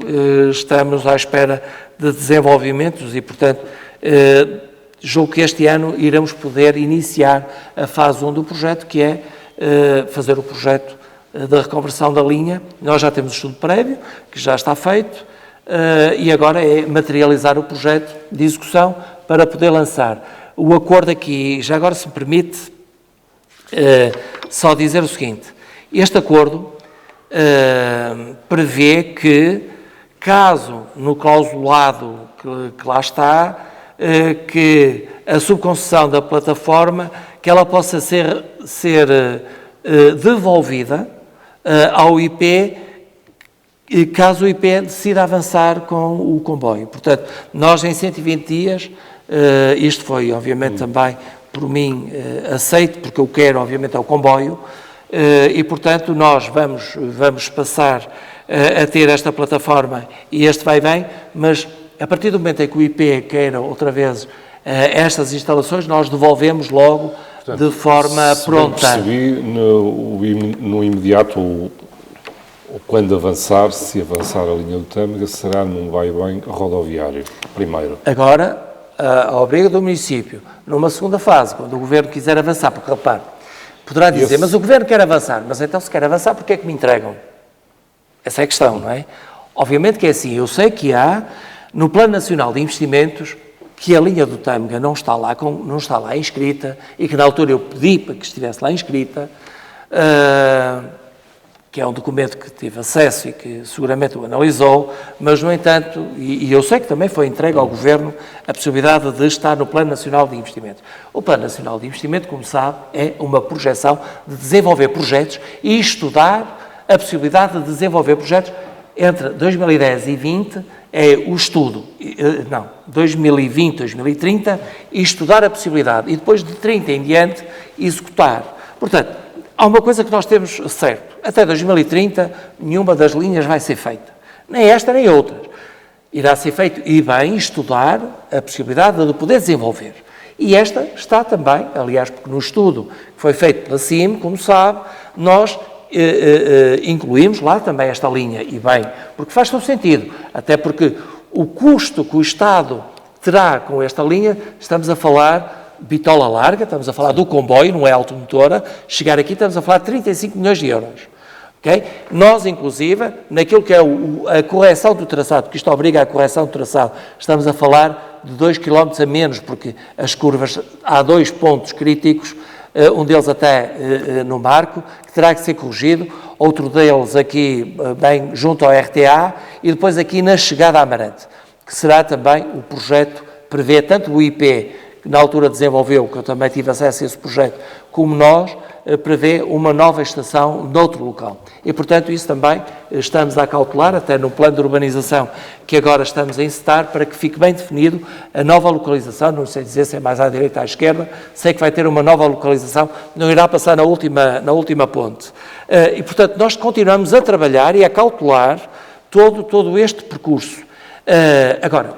estamos à espera de desenvolvimentos e, portanto, julgo que este ano iremos poder iniciar a fase 1 do projeto, que é fazer o projeto da reconversão da linha. Nós já temos o estudo prévio, que já está feito, e agora é materializar o projeto de execução para poder lançar. O acordo aqui, já agora se me permite só dizer o seguinte, este acordo prevê que, caso no clausulado que lá está, que a subconcessão da plataforma, que ela possa ser devolvida ao IP, caso o IP decida avançar com o comboio. Portanto, nós em 120 dias, isto foi obviamente também por mim aceito, porque eu quero obviamente ao comboio, e portanto nós vamos passar a ter esta plataforma e este vai-vem, mas a partir do momento em que o IP queira outra vez estas instalações, nós devolvemos logo, portanto, de forma pronta. Percebi, no imediato, ou quando avançar, se avançar a linha do Tâmega, será num vai-vem rodoviário, primeiro. Agora, ao abrigo do município, numa segunda fase, quando o Governo quiser avançar, porque, repare, poderá dizer, mas o Governo quer avançar, mas então se quer avançar, porque é que me entregam? Essa é a questão, não é? Obviamente que é assim, eu sei que há, no Plano Nacional de Investimentos, que a linha do Tâmega não está lá inscrita, e que na altura eu pedi para que estivesse lá inscrita, que é um documento que tive acesso e que seguramente o analisou, mas, no entanto, e eu sei que também foi entregue ao Governo a possibilidade de estar no Plano Nacional de Investimento. O Plano Nacional de Investimento, como sabe, é uma projeção de desenvolver projetos e estudar a possibilidade de desenvolver projetos entre 2010 e 2020, é o estudo, 2020, 2030, e estudar a possibilidade, e depois de 30 em diante, executar. Portanto, há uma coisa que nós temos certo, até 2030 nenhuma das linhas vai ser feita, nem esta nem outras. Irá ser feito e bem estudar a possibilidade de poder desenvolver. E esta está também, aliás, porque no estudo que foi feito pela CIM, como sabe, nós incluímos lá também esta linha, e bem, porque faz todo sentido, até porque o custo que o Estado terá com esta linha, estamos a falar bitola larga, estamos a falar do comboio, não é automotora, chegar aqui estamos a falar de 35 milhões de euros. Okay? Nós, inclusive, naquilo que é a correção do traçado, porque isto obriga a correção do traçado, estamos a falar de 2 km a menos, porque as curvas, há 2 pontos críticos, um deles até no marco, que terá que ser corrigido, outro deles aqui bem junto ao RTA e depois aqui na chegada a Amarante. que será também o projeto, prevê tanto o IP, que na altura desenvolveu, que eu também tive acesso a esse projeto, como nós, prevê uma nova estação noutro local. E, portanto, isso também estamos a cautelar, até no plano de urbanização que agora estamos a encetar, para que fique bem definido a nova localização, não sei dizer se é mais à direita ou à esquerda, sei que vai ter uma nova localização, não irá passar na última ponte. E, portanto, nós continuamos a trabalhar e a cautelar todo este percurso. Agora,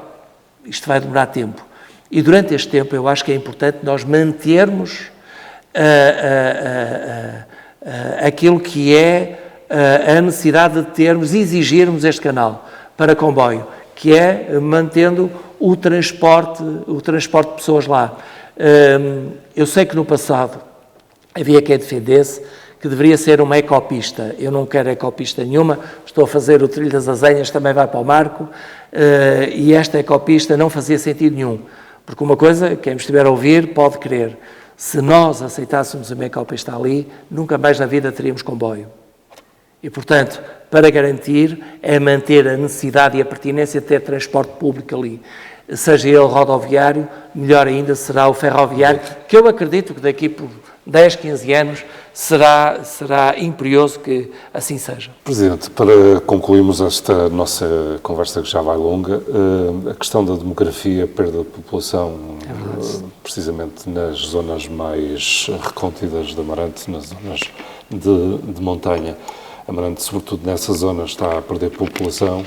isto vai demorar tempo. E durante este tempo eu acho que é importante nós mantermos aquilo que é a necessidade de termos, exigirmos este canal para comboio, que é mantendo o transporte de pessoas lá. Eu sei que no passado havia quem defendesse que deveria ser uma ecopista. Eu não quero ecopista nenhuma, estou a fazer o Trilho das Azenhas, também vai para o Marco, e esta ecopista não fazia sentido nenhum. Porque uma coisa, quem me estiver a ouvir pode crer, se nós aceitássemos uma ecopista ali, nunca mais na vida teríamos comboio. E, portanto, para garantir, é manter a necessidade e a pertinência de ter transporte público ali. Seja ele rodoviário, melhor ainda será o ferroviário, que eu acredito que daqui por 10, 15 anos será imperioso que assim seja. Presidente, para concluirmos esta nossa conversa que já vai longa, a questão da demografia, a perda de população, precisamente nas zonas mais recônditas de Amarante, nas zonas de montanha, Amarante, sobretudo nessa zona, está a perder população.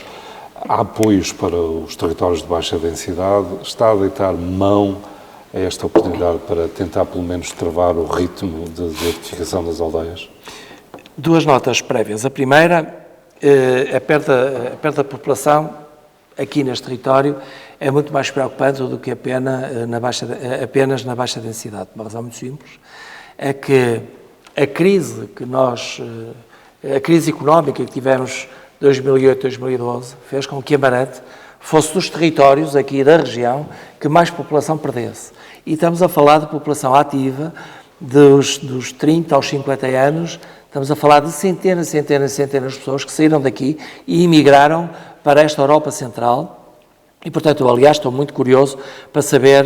Há apoios para os territórios de baixa densidade, está a deitar mão a esta oportunidade para tentar, pelo menos, travar o ritmo de edificação das aldeias? Duas notas prévias. A primeira, a perda de população aqui neste território é muito mais preocupante do que apenas na baixa densidade. Uma razão muito simples é que a crise económica que tivemos 2008, 2012, fez com que Amarante fosse dos territórios aqui da região que mais população perdesse. E estamos a falar de população ativa, dos 30 aos 50 anos, estamos a falar de centenas de pessoas que saíram daqui e emigraram para esta Europa Central. E, portanto, eu, aliás, estou muito curioso para saber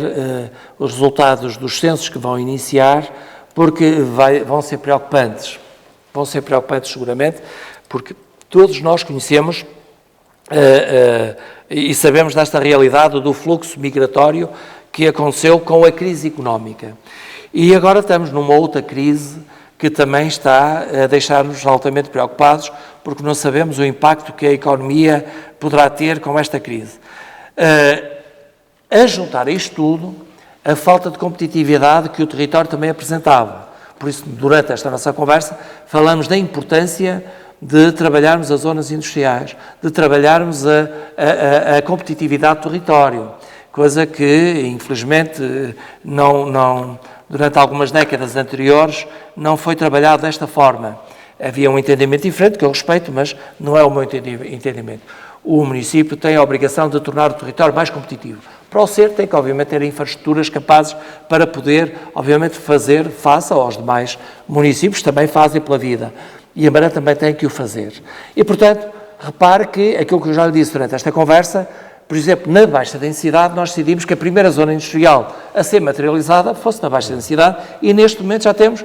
os resultados dos censos que vão iniciar, porque vão ser preocupantes. Vão ser preocupantes seguramente, porque todos nós conhecemos e sabemos desta realidade do fluxo migratório que aconteceu com a crise económica. E agora estamos numa outra crise que também está a deixar-nos altamente preocupados, porque não sabemos o impacto que a economia poderá ter com esta crise. A juntar a isto tudo, a falta de competitividade que o território também apresentava. Por isso, durante esta nossa conversa, falamos da importância de trabalharmos as zonas industriais, de trabalharmos a competitividade do território, coisa que, infelizmente, durante algumas décadas anteriores, não foi trabalhado desta forma. Havia um entendimento diferente, que eu respeito, mas não é o meu entendimento. O município tem a obrigação de tornar o território mais competitivo. Para o ser, tem que, obviamente, ter infraestruturas capazes para poder, obviamente, fazer face aos demais municípios, também fazem pela vida. E a Amarante também tem que o fazer. E, portanto, repare que aquilo que eu já lhe disse durante esta conversa, por exemplo, na baixa densidade, nós decidimos que a primeira zona industrial a ser materializada fosse na baixa densidade e, neste momento, já temos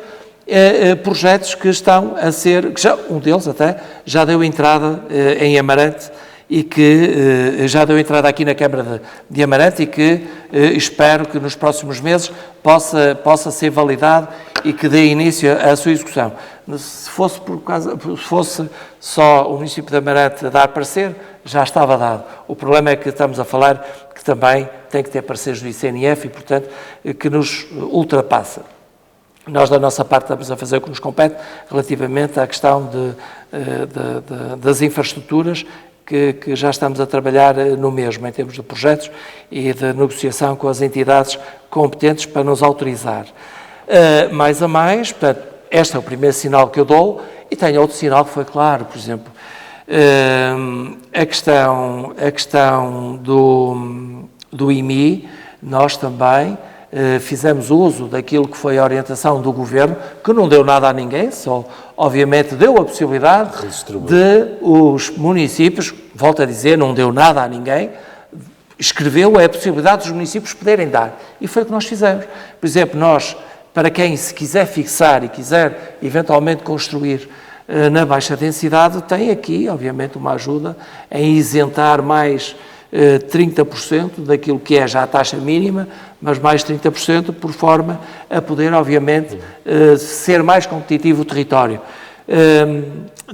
projetos que estão a ser, um deles até já deu entrada em Amarante e que já deu entrada aqui na Câmara de Amarante e que espero que nos próximos meses possa ser validado e que dê início à sua execução. Se fosse só o município de Amarante a dar parecer, já estava dado. O problema é que estamos a falar que também tem que ter pareceres do ICNF e, portanto, que nos ultrapassa. Nós, da nossa parte, estamos a fazer o que nos compete relativamente à questão das infraestruturas, que já estamos a trabalhar no mesmo, em termos de projetos e de negociação com as entidades competentes para nos autorizar. Mais a mais, portanto, este é o primeiro sinal que eu dou e tenho outro sinal que foi claro, por exemplo, a questão do IMI, nós também fizemos uso daquilo que foi a orientação do Governo, que não deu nada a ninguém, só obviamente deu a possibilidade de os municípios, volto a dizer, não deu nada a ninguém, escreveu é a possibilidade dos municípios poderem dar. E foi o que nós fizemos. Por exemplo, nós, para quem se quiser fixar e quiser eventualmente construir na baixa densidade, tem aqui, obviamente, uma ajuda em isentar mais 30% daquilo que é já a taxa mínima, mas mais 30% por forma a poder, obviamente, ser mais competitivo o território.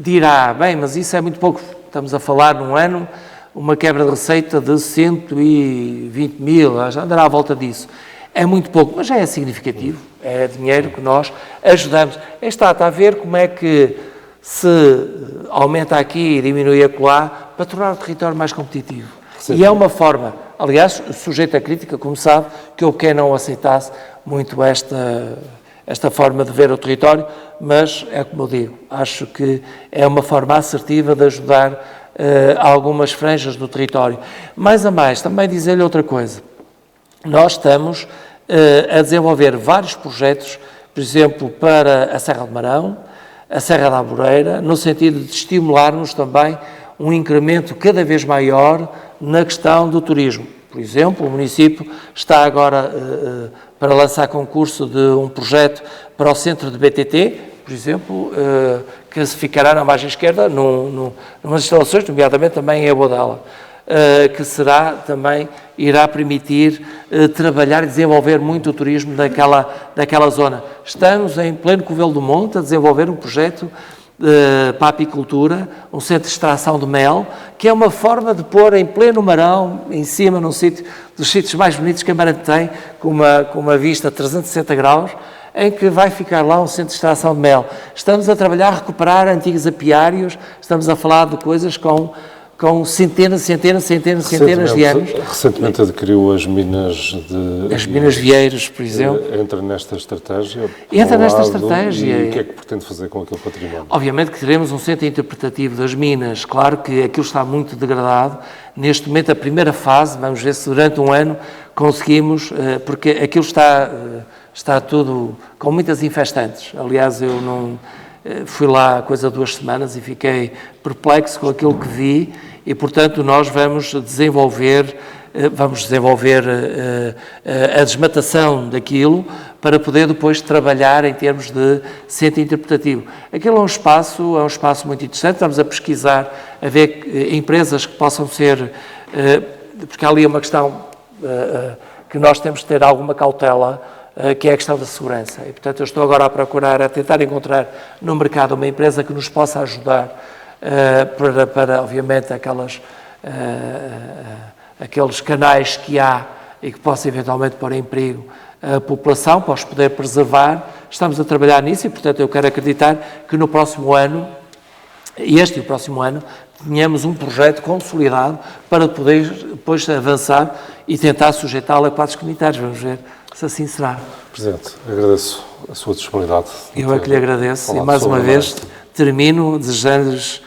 Dirá, bem, mas isso é muito pouco, estamos a falar num ano, uma quebra de receita de 120 mil, já andará à volta disso. É muito pouco, mas já é significativo, é dinheiro que nós ajudamos. Está a ver como é que se aumenta aqui e diminui acolá para tornar o território mais competitivo. Sim. E é uma forma, aliás, sujeito à crítica, como sabe, que eu quem não aceitasse muito esta forma de ver o território, mas é como eu digo, acho que é uma forma assertiva de ajudar algumas franjas do território. Mais a mais, também dizer-lhe outra coisa, nós estamos a desenvolver vários projetos, por exemplo, para a Serra de Marão, a Serra da Amoreira, no sentido de estimularmos também um incremento cada vez maior na questão do turismo. Por exemplo, o município está agora para lançar concurso de um projeto para o centro de BTT, por exemplo, que se ficará na margem esquerda, numas instalações, nomeadamente também em Abodala, que irá permitir trabalhar e desenvolver muito o turismo daquela zona. Estamos em pleno Covelo do Monte a desenvolver um projeto para a apicultura, um centro de extração de mel, que é uma forma de pôr em pleno Marão, em cima, num sítio dos sítios mais bonitos que a Marante tem, com uma vista de 360 graus, em que vai ficar lá um centro de extração de mel. Estamos a trabalhar a recuperar antigos apiários, estamos a falar de coisas com centenas de anos. Recentemente adquiriu as minas de... As minas Vieiras, por exemplo. Entra nesta estratégia? Entra nesta estratégia. E o que é que pretende fazer com aquele património? Obviamente que teremos um centro interpretativo das minas. Claro que aquilo está muito degradado. Neste momento, a primeira fase, vamos ver se durante um ano conseguimos, porque aquilo está tudo com muitas infestantes. Aliás, eu não... Fui lá há coisa de 2 semanas e fiquei perplexo com aquilo que vi e, portanto, nós vamos desenvolver a desmatação daquilo para poder depois trabalhar em termos de centro interpretativo. Aquilo é um espaço muito interessante, estamos a pesquisar, a ver empresas que possam ser, porque há ali uma questão que nós temos de ter alguma cautela, que é a questão da segurança. E, portanto, eu estou agora a tentar encontrar no mercado uma empresa que nos possa ajudar para obviamente, aqueles canais que há e que possa eventualmente pôr em perigo a população, para os poder preservar. Estamos a trabalhar nisso e, portanto, eu quero acreditar que no próximo ano, este e o próximo ano, tenhamos um projeto consolidado para poder depois avançar e tentar sujeitá-lo a quadros comunitários. Vamos ver se assim será. Presidente, agradeço a sua disponibilidade. Eu é que lhe agradeço e mais uma vez termino desejando-lhes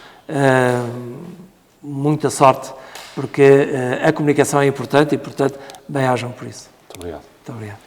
muita sorte, porque a comunicação é importante e, portanto, bem-ajam por isso. Muito obrigado. Muito obrigado.